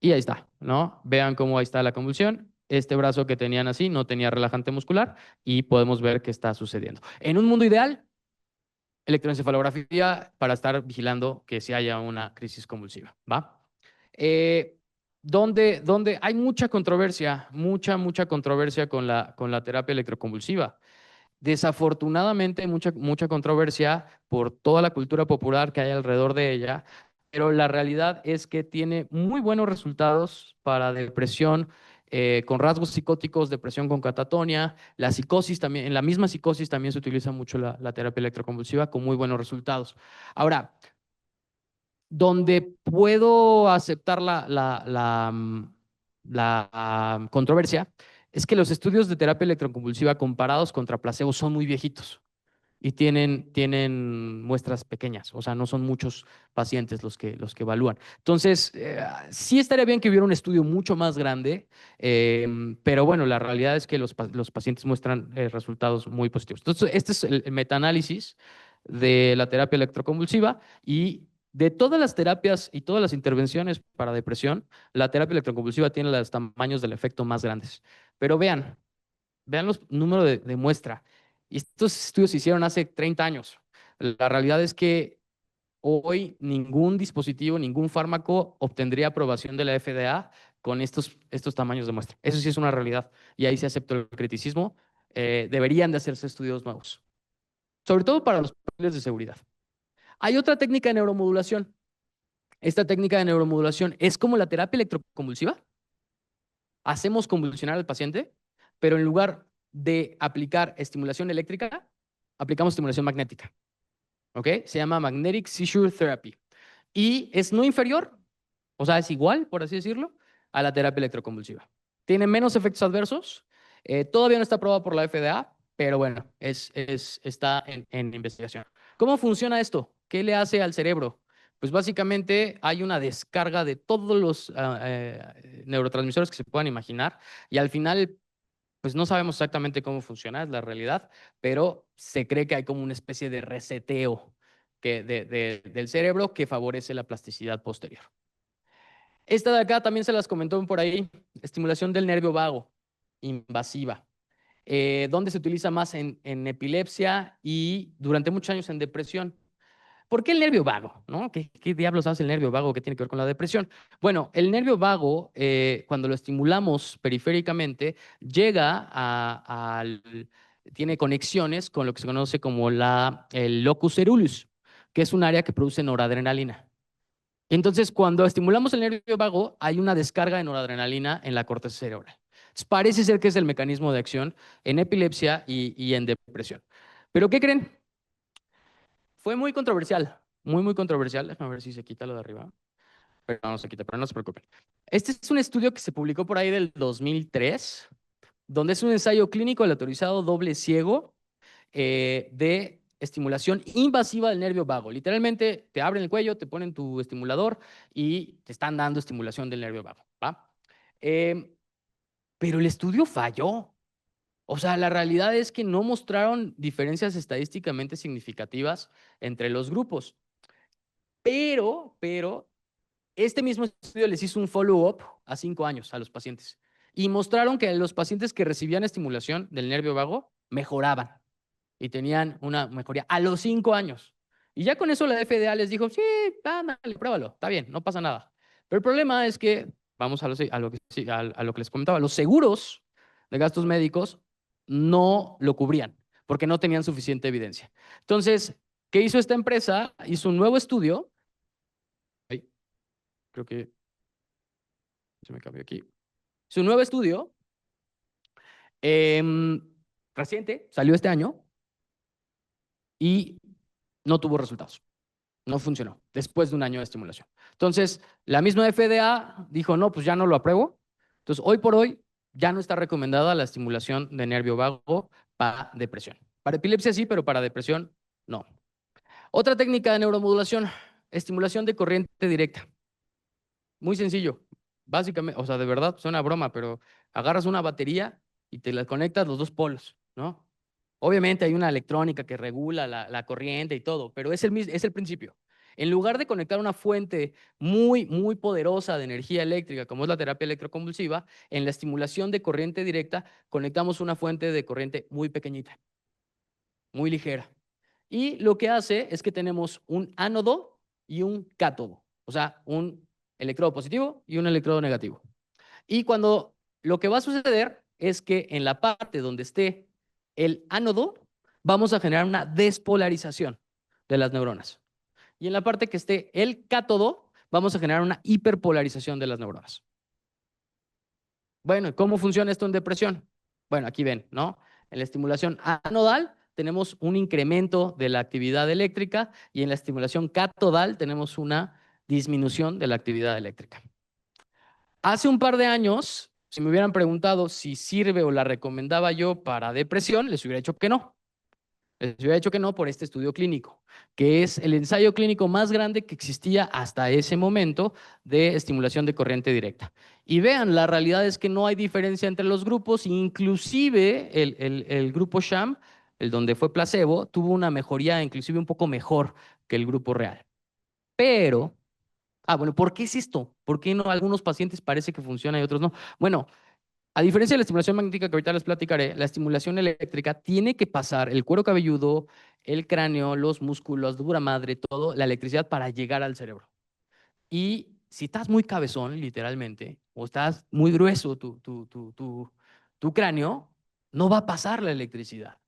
y ahí está, ¿no? Vean cómo ahí está la convulsión. Este brazo que tenían así no tenía relajante muscular y podemos ver qué está sucediendo. En un mundo ideal, electroencefalografía para estar vigilando que si haya una crisis convulsiva, ¿va? Eh, donde hay mucha controversia, mucha controversia con la terapia electroconvulsiva. Desafortunadamente hay mucha controversia por toda la cultura popular que hay alrededor de ella, pero la realidad es que tiene muy buenos resultados para depresión con rasgos psicóticos, depresión con catatonia, la psicosis también, en la misma psicosis también se utiliza mucho la terapia electroconvulsiva con muy buenos resultados. Ahora, donde puedo aceptar la controversia es que los estudios de terapia electroconvulsiva comparados contra placebo son muy viejitos y tienen muestras pequeñas, o sea, no son muchos pacientes los que evalúan. Entonces, sí estaría bien que hubiera un estudio mucho más grande, pero bueno, la realidad es que los pacientes muestran resultados muy positivos. Entonces, este es el metaanálisis de la terapia electroconvulsiva y de todas las terapias y todas las intervenciones para depresión, la terapia electroconvulsiva tiene los tamaños del efecto más grandes. Pero vean los números de muestra. Y estos estudios se hicieron hace 30 años. La realidad es que hoy ningún dispositivo, ningún fármaco obtendría aprobación de la FDA con estos tamaños de muestra. Eso sí es una realidad. Y ahí se acepta el criticismo. Deberían de hacerse estudios nuevos, sobre todo para los perfiles de seguridad. Hay otra técnica de neuromodulación. Esta técnica de neuromodulación es como la terapia electroconvulsiva. Hacemos convulsionar al paciente, pero en lugar de aplicar estimulación eléctrica, aplicamos estimulación magnética. ¿Ok? Se llama Magnetic Seizure Therapy. Y es no inferior, o sea, es igual, por así decirlo, a la terapia electroconvulsiva. Tiene menos efectos adversos. Todavía no está aprobado por la FDA, pero bueno, está en investigación. ¿Cómo funciona esto? ¿Qué le hace al cerebro? Pues básicamente hay una descarga de todos los neurotransmisores que se puedan imaginar y al final pues no sabemos exactamente cómo funciona, es la realidad, pero se cree que hay como una especie de reseteo del cerebro que favorece la plasticidad posterior. Esta de acá también se las comentó por ahí, estimulación del nervio vago, invasiva, donde se utiliza más en epilepsia y durante muchos años en depresión. ¿Por qué el nervio vago? ¿No? ¿Qué diablos hace el nervio vago que tiene que ver con la depresión? Bueno, el nervio vago, cuando lo estimulamos periféricamente, llega tiene conexiones con lo que se conoce como el locus coeruleus, que es un área que produce noradrenalina. Entonces, cuando estimulamos el nervio vago, hay una descarga de noradrenalina en la corteza cerebral. Entonces, parece ser que es el mecanismo de acción en epilepsia y en depresión. ¿Pero qué creen? Fue muy controversial, muy controversial. Déjame ver si se quita lo de arriba. Pero no se quita, pero no se preocupen. Este es un estudio que se publicó por ahí del 2003, donde es un ensayo clínico aleatorizado doble ciego de estimulación invasiva del nervio vago. Literalmente te abren el cuello, te ponen tu estimulador y te están dando estimulación del nervio vago, ¿va? Pero el estudio falló. O sea, la realidad es que no mostraron diferencias estadísticamente significativas entre los grupos. Pero, este mismo estudio les hizo un follow-up a 5 años a los pacientes y mostraron que los pacientes que recibían estimulación del nervio vago mejoraban y tenían una mejoría a los 5 años. Y ya con eso la FDA les dijo, sí, ándale, pruébalo, está bien, no pasa nada. Pero el problema es que, vamos a lo que les comentaba, los seguros de gastos médicos no lo cubrían porque no tenían suficiente evidencia. Entonces, ¿qué hizo esta empresa? Hizo un nuevo estudio. Ay, creo que se me cambió aquí. Hizo un nuevo estudio eh, reciente, salió este año y no tuvo resultados. No funcionó después de un año de estimulación. Entonces, la misma FDA dijo, no, pues ya no lo apruebo. Entonces, hoy por hoy ya no está recomendada la estimulación de nervio vago para depresión. Para epilepsia sí, pero para depresión no. Otra técnica de neuromodulación, estimulación de corriente directa. Muy sencillo. Básicamente, o sea, de verdad, suena broma, pero agarras una batería y te la conectas los dos polos, ¿no? Obviamente hay una electrónica que regula la corriente y todo, pero es el principio. En lugar de conectar una fuente muy, muy poderosa de energía eléctrica, como es la terapia electroconvulsiva, en la estimulación de corriente directa conectamos una fuente de corriente muy pequeñita, muy ligera. Y lo que hace es que tenemos un ánodo y un cátodo, o sea, un electrodo positivo y un electrodo negativo. Y cuando lo que va a suceder es que en la parte donde esté el ánodo, vamos a generar una despolarización de las neuronas. Y en la parte que esté el cátodo, vamos a generar una hiperpolarización de las neuronas. Bueno, ¿cómo funciona esto en depresión? Bueno, aquí ven, ¿no? En la estimulación anodal tenemos un incremento de la actividad eléctrica y en la estimulación catodal tenemos una disminución de la actividad eléctrica. Hace un par de años, si me hubieran preguntado si sirve o la recomendaba yo para depresión, les hubiera dicho que no. Les hubiera dicho que no por este estudio clínico, que es el ensayo clínico más grande que existía hasta ese momento de estimulación de corriente directa. Y vean, la realidad es que no hay diferencia entre los grupos, inclusive el grupo sham, el donde fue placebo, tuvo una mejoría inclusive un poco mejor que el grupo real. Pero bueno, ¿por qué es esto? ¿Por qué no algunos pacientes parece que funciona y otros no? Bueno, a diferencia de la estimulación magnética que ahorita les platicaré, la estimulación eléctrica tiene que pasar el cuero cabelludo, el cráneo, los músculos, dura madre, todo, la electricidad para llegar al cerebro. Y si estás muy cabezón, literalmente, o estás muy grueso tu cráneo, no va a pasar la electricidad.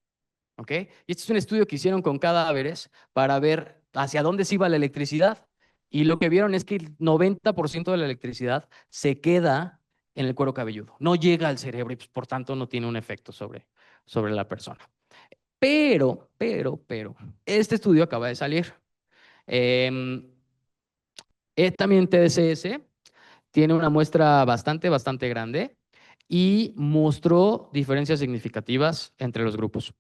¿Ok? Y este es un estudio que hicieron con cadáveres para ver hacia dónde se iba la electricidad. Y lo que vieron es que el 90% de la electricidad se queda en el cuero cabelludo. No llega al cerebro y pues, por tanto no tiene un efecto sobre la persona. Pero, este estudio acaba de salir. Eh, también TDCS tiene una muestra bastante grande y mostró diferencias significativas entre los grupos.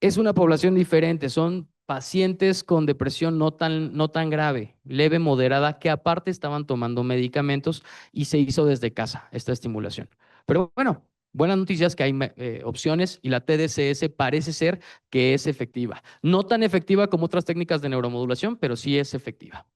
Es una población diferente, son pacientes con depresión no tan grave, leve, moderada, que aparte estaban tomando medicamentos y se hizo desde casa esta estimulación. Pero bueno, buenas noticias que hay opciones y la TDCS parece ser que es efectiva. No tan efectiva como otras técnicas de neuromodulación, pero sí es efectiva.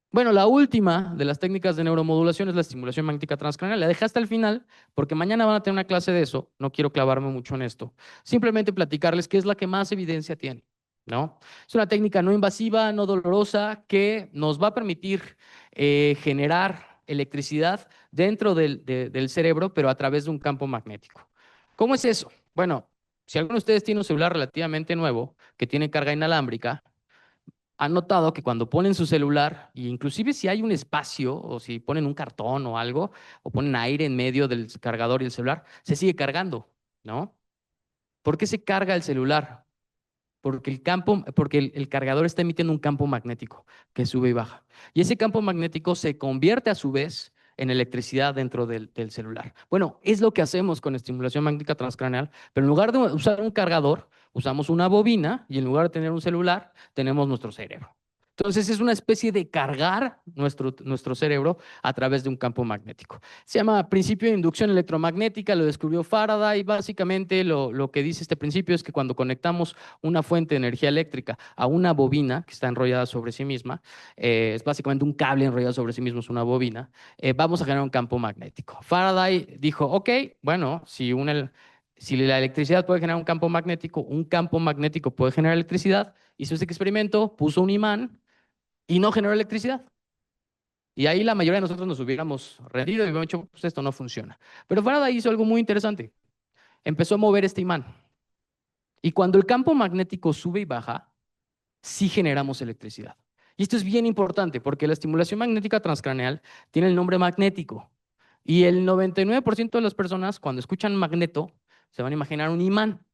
Bueno, la última de las técnicas de neuromodulación es la estimulación magnética transcranial. La dejé hasta el final porque mañana van a tener una clase de eso. No quiero clavarme mucho en esto. Simplemente platicarles qué es la que más evidencia tiene, ¿no? Es una técnica no invasiva, no dolorosa, que nos va a permitir generar electricidad dentro del cerebro, pero a través de un campo magnético. ¿Cómo es eso? Bueno, si alguno de ustedes tiene un celular relativamente nuevo que tiene carga inalámbrica, han notado que cuando ponen su celular, e inclusive si hay un espacio o si ponen un cartón o algo, o ponen aire en medio del cargador y el celular, se sigue cargando, ¿no? ¿Por qué se carga el celular? Porque el cargador está emitiendo un campo magnético que sube y baja. Y ese campo magnético se convierte a su vez en electricidad dentro del celular. Bueno, es lo que hacemos con estimulación magnética transcraneal, pero en lugar de usar un cargador, usamos una bobina y en lugar de tener un celular, tenemos nuestro cerebro. Entonces es una especie de cargar nuestro cerebro a través de un campo magnético. Se llama principio de inducción electromagnética, lo descubrió Faraday. Básicamente lo que dice este principio es que cuando conectamos una fuente de energía eléctrica a una bobina que está enrollada sobre sí misma, es básicamente un cable enrollado sobre sí mismo, es una bobina, vamos a generar un campo magnético. Faraday dijo, ok, bueno, si la electricidad puede generar un campo magnético puede generar electricidad. Hizo este experimento, puso un imán y no generó electricidad. Y ahí la mayoría de nosotros nos hubiéramos rendido y hubiéramos dicho, pues esto no funciona. Pero Faraday hizo algo muy interesante. Empezó a mover este imán. Y cuando el campo magnético sube y baja, sí generamos electricidad. Y esto es bien importante porque la estimulación magnética transcraneal tiene el nombre magnético. Y el 99% de las personas, cuando escuchan magneto, se van a imaginar un imán,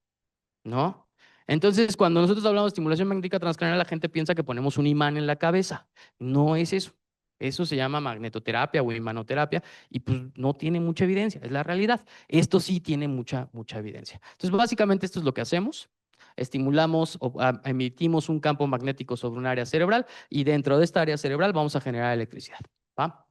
¿no? Entonces, cuando nosotros hablamos de estimulación magnética transcranial, la gente piensa que ponemos un imán en la cabeza. No es eso. Eso se llama magnetoterapia o imanoterapia y pues no tiene mucha evidencia, es la realidad. Esto sí tiene mucha evidencia. Entonces, básicamente esto es lo que hacemos. Estimulamos o emitimos un campo magnético sobre un área cerebral y dentro de esta área cerebral vamos a generar electricidad. ¿va?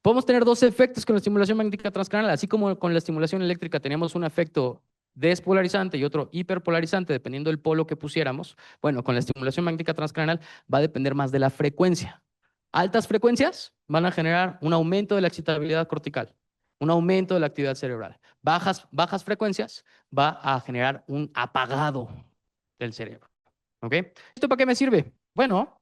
Podemos tener dos efectos con la estimulación magnética transcranial, así como con la estimulación eléctrica tenemos un efecto despolarizante y otro hiperpolarizante, dependiendo del polo que pusiéramos. Bueno, con la estimulación magnética transcranial va a depender más de la frecuencia. Altas frecuencias van a generar un aumento de la excitabilidad cortical, un aumento de la actividad cerebral. Bajas frecuencias va a generar un apagado del cerebro. ¿Ok? ¿Esto para qué me sirve? Bueno,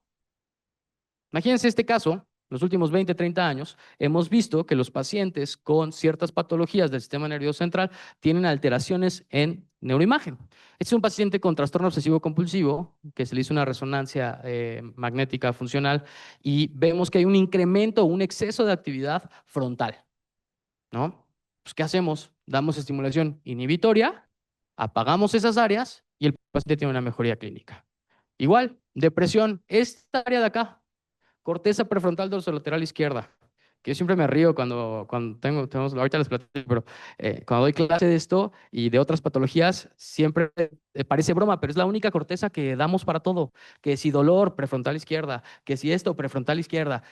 imagínense este caso, los últimos 20, 30 años, hemos visto que los pacientes con ciertas patologías del sistema nervioso central tienen alteraciones en neuroimagen. Este es un paciente con trastorno obsesivo compulsivo, que se le hizo una resonancia magnética funcional y vemos que hay un incremento, un exceso de actividad frontal, ¿no? Pues, ¿qué hacemos? Damos estimulación inhibitoria, apagamos esas áreas y el paciente tiene una mejoría clínica. Igual, depresión, esta área de acá, corteza prefrontal dorsolateral izquierda, que yo siempre me río cuando tenemos, ahorita les platico, pero cuando doy clase de esto y de otras patologías, siempre parece broma, pero es la única corteza que damos para todo, que si dolor, prefrontal izquierda, que si esto, prefrontal izquierda,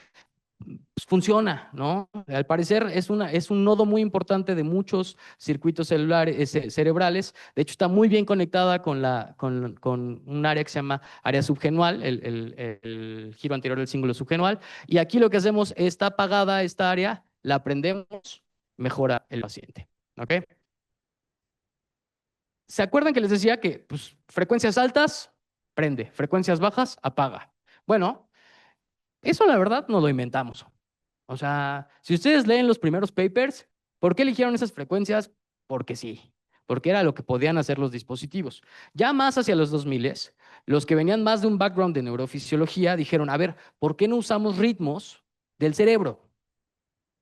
pues funciona, ¿no? Al parecer es un nodo muy importante de muchos circuitos celulares, cerebrales. De hecho, está muy bien conectada con un área que se llama área subgenual, el giro anterior del cíngulo subgenual. Y aquí lo que hacemos, está apagada esta área, la prendemos, mejora el paciente. ¿Ok? ¿Se acuerdan que les decía que pues, frecuencias altas, prende, frecuencias bajas, apaga? Bueno, eso la verdad no lo inventamos. O sea, si ustedes leen los primeros papers, ¿por qué eligieron esas frecuencias? Porque sí, porque era lo que podían hacer los dispositivos. Ya más hacia los 2000, los que venían más de un background de neurofisiología dijeron, a ver, ¿por qué no usamos ritmos del cerebro?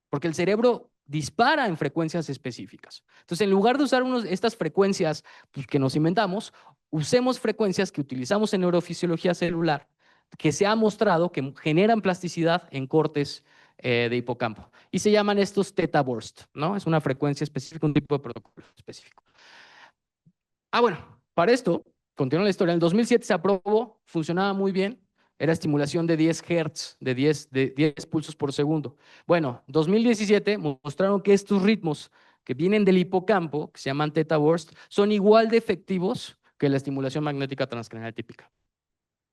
Porque el cerebro dispara en frecuencias específicas. Entonces, en lugar de usar estas frecuencias pues, que nos inventamos, usemos frecuencias que utilizamos en neurofisiología celular, que se ha mostrado que generan plasticidad en cortes de hipocampo. Y se llaman estos theta burst, ¿no? Es una frecuencia específica, un tipo de protocolo específico. Bueno, para esto, continúa la historia. En el 2007 se aprobó, funcionaba muy bien. Era estimulación de 10 Hz, de 10 pulsos por segundo. Bueno, 2017 mostraron que estos ritmos que vienen del hipocampo, que se llaman theta burst, son igual de efectivos que la estimulación magnética transcranial típica,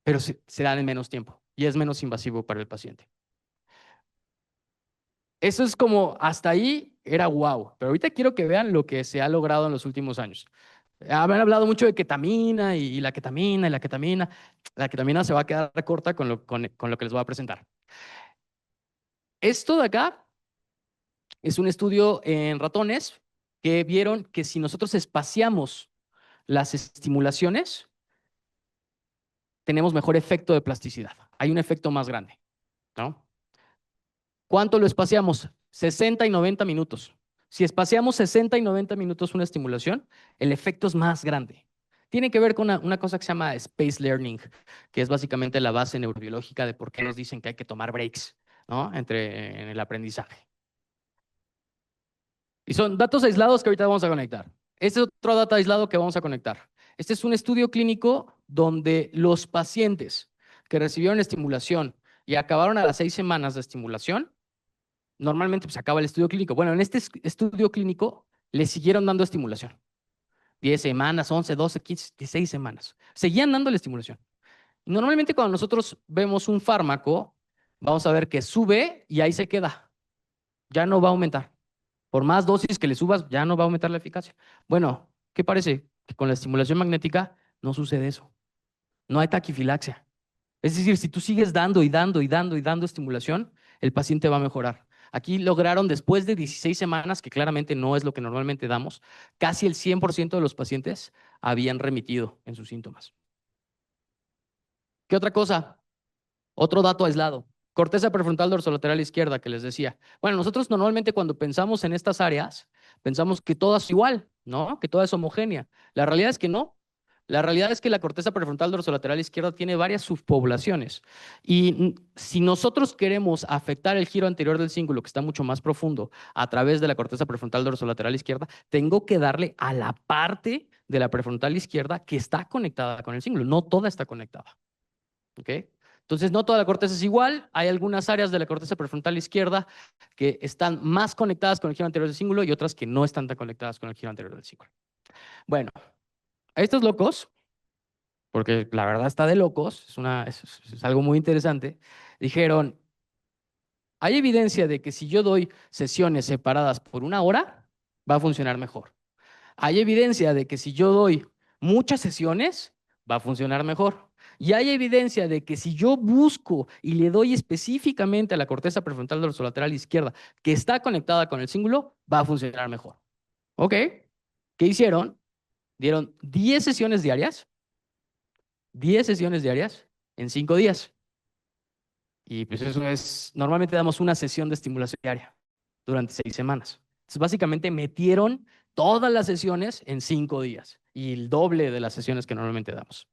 pero se dan en menos tiempo y es menos invasivo para el paciente. Eso es como, hasta ahí era wow, pero ahorita quiero que vean lo que se ha logrado en los últimos años. Han hablado mucho de ketamina y la ketamina y la ketamina. La ketamina se va a quedar corta con lo que les voy a presentar. Esto de acá es un estudio en ratones que vieron que si nosotros espaciamos las estimulaciones, tenemos mejor efecto de plasticidad. Hay un efecto más grande, ¿no? ¿Cuánto lo espaciamos? 60 y 90 minutos. Si espaciamos 60 y 90 minutos una estimulación, el efecto es más grande. Tiene que ver con una cosa que se llama space learning, que es básicamente la base neurobiológica de por qué nos dicen que hay que tomar breaks, ¿no? En el aprendizaje. Y son datos aislados que ahorita vamos a conectar. Este es otro dato aislado que vamos a conectar. Este es un estudio clínico donde los pacientes que recibieron estimulación y acabaron a las 6 semanas de estimulación, normalmente pues acaba el estudio clínico. Bueno, en este estudio clínico le siguieron dando estimulación. 10 semanas, 11, 12, 15, 16 semanas. Seguían dando la estimulación. Y normalmente cuando nosotros vemos un fármaco, vamos a ver que sube y ahí se queda. Ya no va a aumentar. Por más dosis que le subas, ya no va a aumentar la eficacia. Bueno, ¿qué parece? Que con la estimulación magnética no sucede eso. No hay taquifilaxia. Es decir, si tú sigues dando y dando y dando y dando estimulación, el paciente va a mejorar. Aquí lograron, después de 16 semanas, que claramente no es lo que normalmente damos, casi el 100% de los pacientes habían remitido en sus síntomas. ¿Qué otra cosa? Otro dato aislado. Corteza prefrontal dorsolateral izquierda que les decía. Bueno, nosotros normalmente cuando pensamos en estas áreas, pensamos que todas igual, ¿no? Que toda es homogénea. La realidad es que no. La realidad es que la corteza prefrontal dorsolateral izquierda tiene varias subpoblaciones. Y si nosotros queremos afectar el giro anterior del cíngulo, que está mucho más profundo, a través de la corteza prefrontal dorsolateral izquierda, tengo que darle a la parte de la prefrontal izquierda que está conectada con el cíngulo. No toda está conectada. ¿Ok? Entonces, no toda la corteza es igual. Hay algunas áreas de la corteza prefrontal izquierda que están más conectadas con el giro anterior del cíngulo y otras que no están tan conectadas con el giro anterior del cíngulo. Bueno, estos locos, porque la verdad está de locos, es algo muy interesante, dijeron, hay evidencia de que si yo doy sesiones separadas por 1 hora, va a funcionar mejor. Hay evidencia de que si yo doy muchas sesiones, va a funcionar mejor. Y hay evidencia de que si yo busco y le doy específicamente a la corteza prefrontal dorsolateral izquierda, que está conectada con el cíngulo, va a funcionar mejor. ¿Ok? ¿Qué hicieron? Dieron 10 sesiones diarias, 10 sesiones diarias en 5 días. Y pues eso es, normalmente damos una sesión de estimulación diaria durante 6 semanas. Entonces, básicamente metieron todas las sesiones en 5 días y el doble de las sesiones que normalmente damos.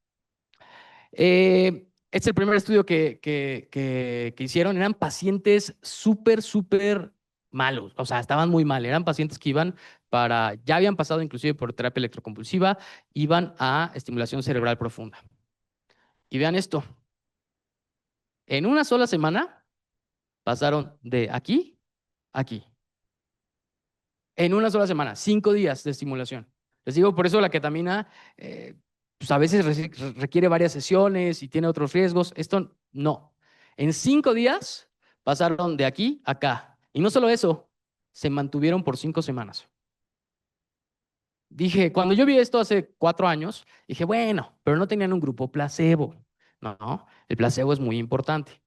Este es el primer estudio que hicieron. Eran pacientes súper malos. O sea, estaban muy mal. Eran pacientes que ya habían pasado inclusive por terapia electroconvulsiva, iban a estimulación cerebral profunda. Y vean esto. En una sola semana pasaron de aquí a aquí. En una sola semana, 5 días de estimulación. Les digo, por eso la ketamina pues a veces requiere varias sesiones y tiene otros riesgos. Esto no. En 5 días pasaron de aquí a acá. Y no solo eso, se mantuvieron por 5 semanas. Dije, cuando yo vi esto hace 4 años, dije, bueno, pero no tenían un grupo placebo. No, el placebo es muy importante.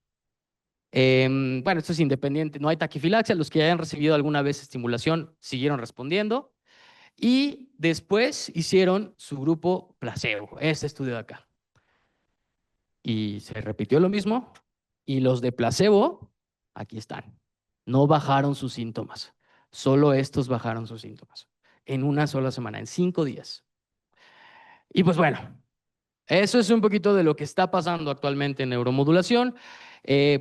Bueno, esto es independiente, no hay taquifilaxia. Los que hayan recibido alguna vez estimulación siguieron respondiendo. Y después hicieron su grupo placebo, este estudio de acá. Y se repitió lo mismo. Y los de placebo, aquí están. No bajaron sus síntomas. Solo estos bajaron sus síntomas. En una sola semana, en 5 días. Y pues bueno, eso es un poquito de lo que está pasando actualmente en neuromodulación.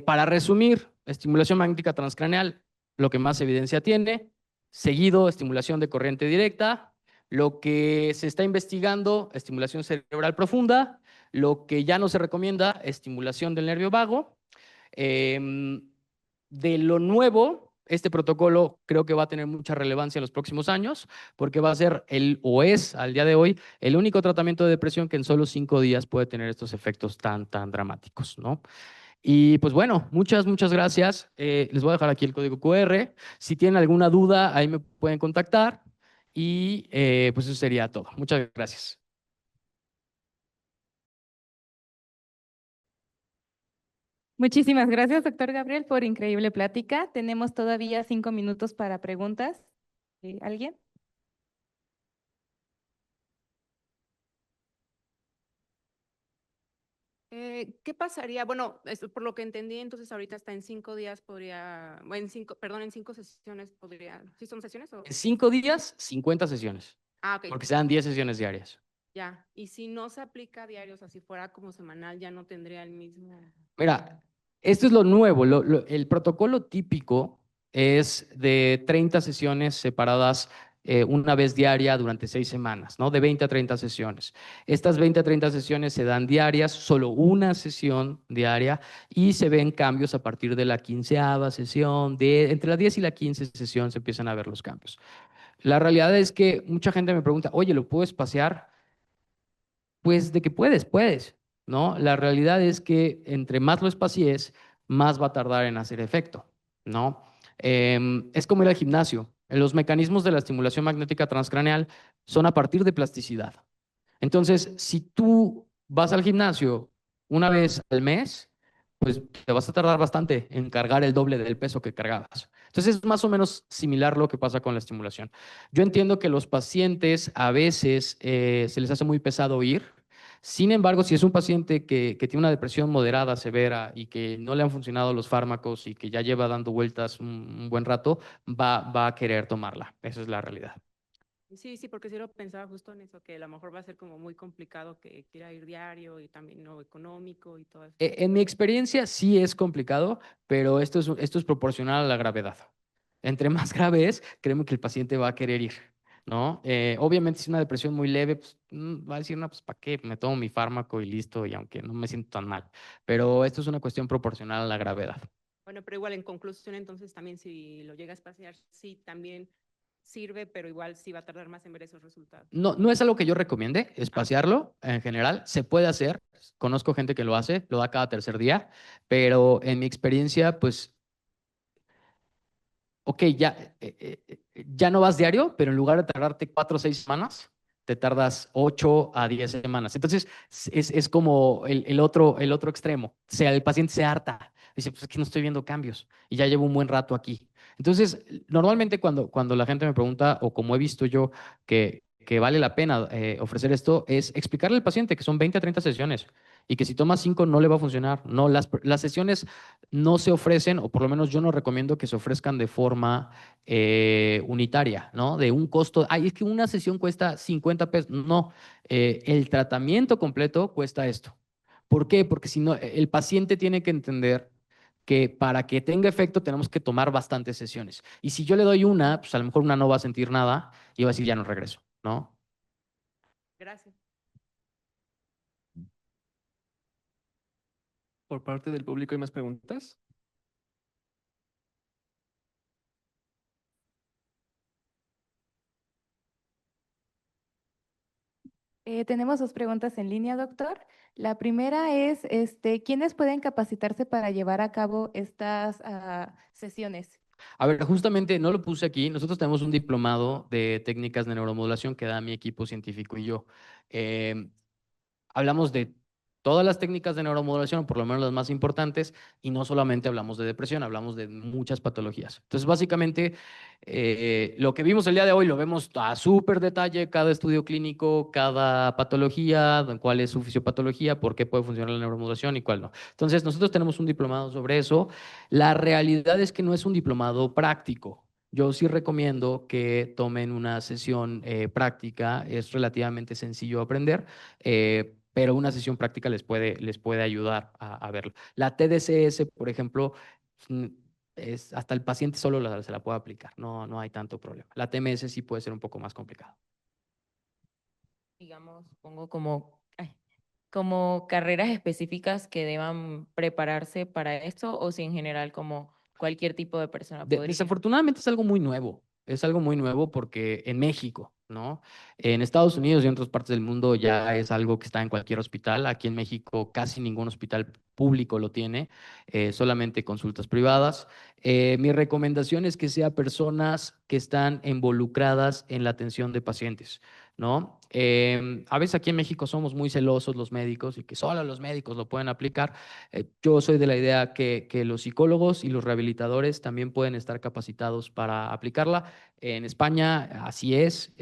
Para resumir, estimulación magnética transcraneal, lo que más evidencia tiene, seguido estimulación de corriente directa, lo que se está investigando, estimulación cerebral profunda, lo que ya no se recomienda, estimulación del nervio vago. De lo nuevo, este protocolo creo que va a tener mucha relevancia en los próximos años, porque va a ser o es al día de hoy el único tratamiento de depresión que en solo 5 días puede tener estos efectos tan dramáticos, ¿no? Y pues bueno, muchas gracias. Les voy a dejar aquí el código QR. Si tienen alguna duda, ahí me pueden contactar. Y pues eso sería todo. Muchas gracias. Muchísimas gracias, doctor Gabriel, por increíble plática. Tenemos todavía 5 minutos para preguntas. ¿Alguien? ¿Qué pasaría? Bueno, por lo que entendí, entonces ahorita está en 5 días, podría, bueno, en 5 sesiones podría, ¿sí son sesiones o? En 5 días, 50 sesiones, Ah, ok, porque se dan 10 sesiones diarias. ya. Y si no se aplica a diario, o sea, si fuera como semanal, ya no tendría el mismo. Mira, esto es lo nuevo. El protocolo típico es de 30 sesiones separadas una vez diaria durante 6 semanas, ¿no? De 20 a 30 sesiones. Estas 20 a 30 sesiones se dan diarias, solo una sesión diaria, y se ven cambios a partir de la 15ª sesión. Entre la 10 y la 15 sesión se empiezan a ver los cambios. La realidad es que mucha gente me pregunta, oye, ¿lo puedo espaciar? Pues de que puedes, ¿no? La realidad es que entre más lo espacies, más va a tardar en hacer efecto, ¿no? Es como ir al gimnasio. Los mecanismos de la estimulación magnética transcraneal son a partir de plasticidad. Entonces, si tú vas al gimnasio una vez al mes, pues te vas a tardar bastante en cargar el doble del peso que cargabas. Entonces, es más o menos similar lo que pasa con la estimulación. Yo entiendo que los pacientes a veces se les hace muy pesado ir. Sin embargo, si es un paciente que tiene una depresión moderada, severa y que no le han funcionado los fármacos y que ya lleva dando vueltas un buen rato, va a querer tomarla. Esa es la realidad. Sí, sí, porque sí lo pensaba justo en eso, que a lo mejor va a ser como muy complicado que quiera ir diario y también no económico y todo eso. En mi experiencia sí es complicado, pero esto es proporcional a la gravedad. Entre más grave es, créeme que el paciente va a querer ir. ¿no? Obviamente, si es una depresión muy leve, pues va a decir, no, pues ¿para qué? Me tomo mi fármaco y listo, y aunque no me siento tan mal. Pero esto es una cuestión proporcional a la gravedad. Bueno, pero igual en conclusión, entonces también si lo llegas a pasear, sí también sirve, pero igual sí va a tardar más en ver esos resultados. No, no es algo que yo recomiende, Ah, espaciarlo en general. Se puede hacer. Conozco gente que lo hace, lo da cada tercer día, pero en mi experiencia, pues ok, ya no vas diario, pero en lugar de tardarte 4 o 6 semanas, te tardas 8 a 10 semanas. Entonces, es como el otro extremo. O sea, el paciente se harta. Dice, pues es que no estoy viendo cambios y ya llevo un buen rato aquí. Entonces, normalmente cuando la gente me pregunta, o como he visto yo, que vale la pena ofrecer esto, es explicarle al paciente que son 20 a 30 sesiones y que si toma 5 no le va a funcionar. No, las sesiones no se ofrecen, o por lo menos yo no recomiendo que se ofrezcan de forma unitaria, ¿no? De un costo, ay, es que una sesión cuesta 50 pesos. No, el tratamiento completo cuesta esto. ¿Por qué? Porque si no, el paciente tiene que entender que para que tenga efecto tenemos que tomar bastantes sesiones. Y si yo le doy una, pues a lo mejor una no va a sentir nada y va a decir, ya no regreso, ¿no? gracias. Por parte del público hay más preguntas. Tenemos dos preguntas en línea, doctor. La primera es, ¿quiénes pueden capacitarse para llevar a cabo estas sesiones? A ver, justamente no lo puse aquí. Nosotros tenemos un diplomado de técnicas de neuromodulación que da mi equipo científico y yo. Eh, Hablamos de todas las técnicas de neuromodulación, o por lo menos las más importantes, y no solamente hablamos de depresión, hablamos de muchas patologías. Entonces, básicamente, lo que vimos el día de hoy lo vemos a súper detalle, cada estudio clínico, cada patología, cuál es su fisiopatología, por qué puede funcionar la neuromodulación y cuál no. Entonces, nosotros tenemos un diplomado sobre eso. La realidad es que no es un diplomado práctico. Yo sí recomiendo que tomen una sesión práctica, es relativamente sencillo aprender, pero una sesión práctica les puede ayudar a verlo. La TDCS, por ejemplo, mm, hasta el paciente solo se la puede aplicar, no hay tanto problema. La TMS sí puede ser un poco más complicado. Digamos, pongo como carreras específicas que deban prepararse para esto o si en general como cualquier tipo de persona podría. Desafortunadamente es algo muy nuevo porque en México, ¿no? En Estados Unidos y en otras partes del mundo ya es algo que está en cualquier hospital. Aquí en México casi ningún hospital público lo tiene, solamente consultas privadas. Mi recomendación es que sea personas que están involucradas en la atención de pacientes, ¿no? A veces aquí en México somos muy celosos los médicos y que solo los médicos lo pueden aplicar. Yo soy de la idea que los psicólogos y los rehabilitadores también pueden estar capacitados para aplicarla. En España así es.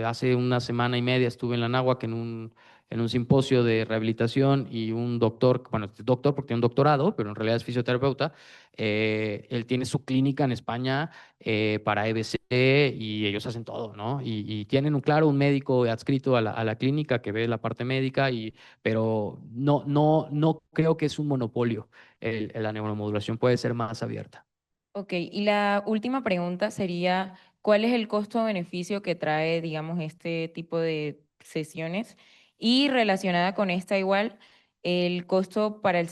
Hace una semana y media estuve en la Náhuac en un simposio de rehabilitación y un doctor, bueno, doctor porque tiene un doctorado, pero en realidad es fisioterapeuta. Él tiene su clínica en España para EBC y ellos hacen todo, ¿no? Y tienen un médico adscrito a la clínica que ve la parte médica pero no creo que es un monopolio. La neuromodulación puede ser más abierta. Ok, y la última pregunta sería, ¿cuál es el costo-beneficio que trae, digamos, este tipo de sesiones? Y relacionada con esta igual, el costo para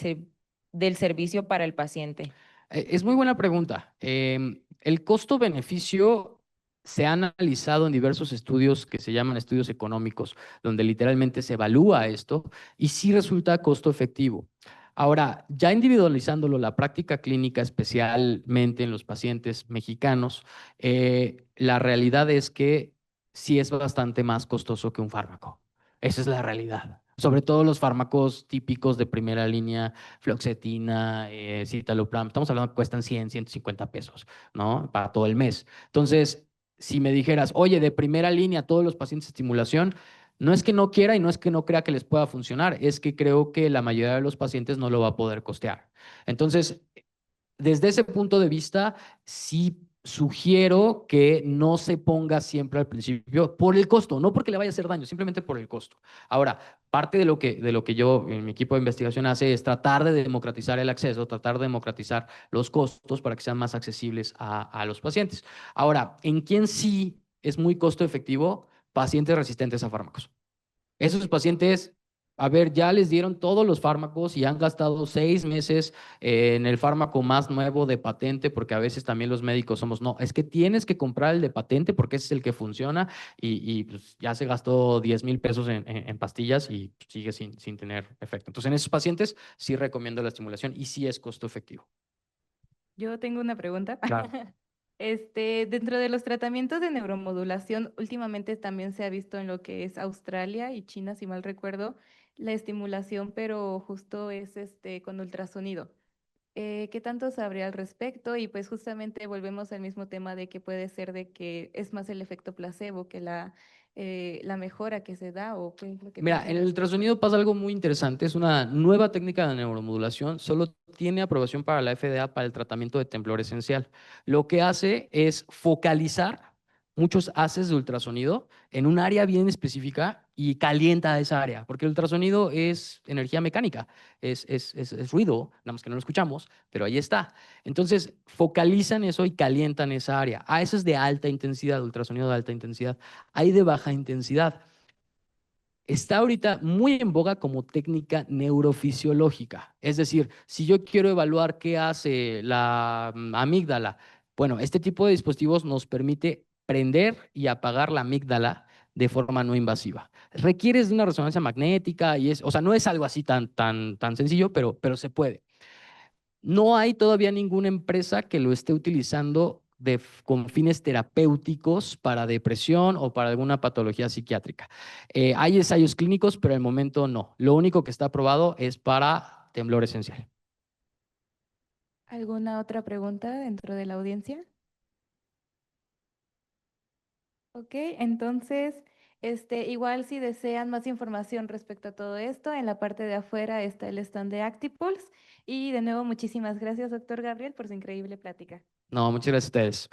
del servicio para el paciente. Es muy buena pregunta. El costo-beneficio se ha analizado en diversos estudios que se llaman estudios económicos, donde literalmente se evalúa esto y sí resulta costo efectivo. Ahora, ya individualizándolo, la práctica clínica, especialmente en los pacientes mexicanos, la realidad es que sí es bastante más costoso que un fármaco. Esa es la realidad. Sobre todo los fármacos típicos de primera línea, fluoxetina, citalopram, estamos hablando que cuestan 100, 150 pesos, ¿no? Para todo el mes. Entonces, si me dijeras, oye, de primera línea, todos los pacientes de estimulación, no es que no quiera y no es que no crea que les pueda funcionar, es que creo que la mayoría de los pacientes no lo va a poder costear. Entonces, desde ese punto de vista, sí sugiero que no se ponga siempre al principio por el costo, no porque le vaya a hacer daño, simplemente por el costo. Ahora, parte de lo que yo en mi equipo de investigación hace es tratar de democratizar el acceso, tratar de democratizar los costos para que sean más accesibles a los pacientes. Ahora, ¿en quién sí es muy costo efectivo pacientes resistentes a fármacos. Esos pacientes, a ver, ya les dieron todos los fármacos y han gastado 6 meses en el fármaco más nuevo de patente, porque a veces también los médicos somos, no, es que tienes que comprar el de patente porque ese es el que funciona y pues, ya se gastó 10,000 pesos en pastillas y sigue sin tener efecto. Entonces, en esos pacientes sí recomiendo la estimulación y sí es costo efectivo. Yo tengo una pregunta. Claro. Dentro de los tratamientos de neuromodulación, últimamente también se ha visto en lo que es Australia y China, si mal recuerdo, la estimulación, pero justo es con ultrasonido. ¿Qué tanto sabría al respecto? Y pues justamente volvemos al mismo tema de que puede ser de que es más el efecto placebo que la mejora que se da o qué es lo que Mira, piensa en al el respecto. ultrasonido pasa algo muy interesante. Es una nueva técnica de neuromodulación. Solo tiene aprobación para la FDA para el tratamiento de temblor esencial. Lo que hace es focalizar muchos haces de ultrasonido en un área bien específica y calienta esa área, porque el ultrasonido es energía mecánica, es ruido, nada más que no lo escuchamos, pero ahí está. Entonces, focalizan eso y calientan esa área. A eso es de alta intensidad, ultrasonido de alta intensidad. Hay de baja intensidad. Está ahorita muy en boga como técnica neurofisiológica. Es decir, si yo quiero evaluar qué hace la amígdala, bueno, este tipo de dispositivos nos permite prender y apagar la amígdala de forma no invasiva. Requieres de una resonancia magnética y o sea, no es algo así tan sencillo, pero se puede. No hay todavía ninguna empresa que lo esté utilizando con fines terapéuticos para depresión o para alguna patología psiquiátrica. Hay ensayos clínicos, pero al momento no. Lo único que está aprobado es para temblor esencial. ¿Alguna otra pregunta dentro de la audiencia? Ok, entonces, igual si desean más información respecto a todo esto, en la parte de afuera está el stand de Actipulse. Y de nuevo, muchísimas gracias, doctor Gabriel, por su increíble plática. No, muchas gracias a ustedes.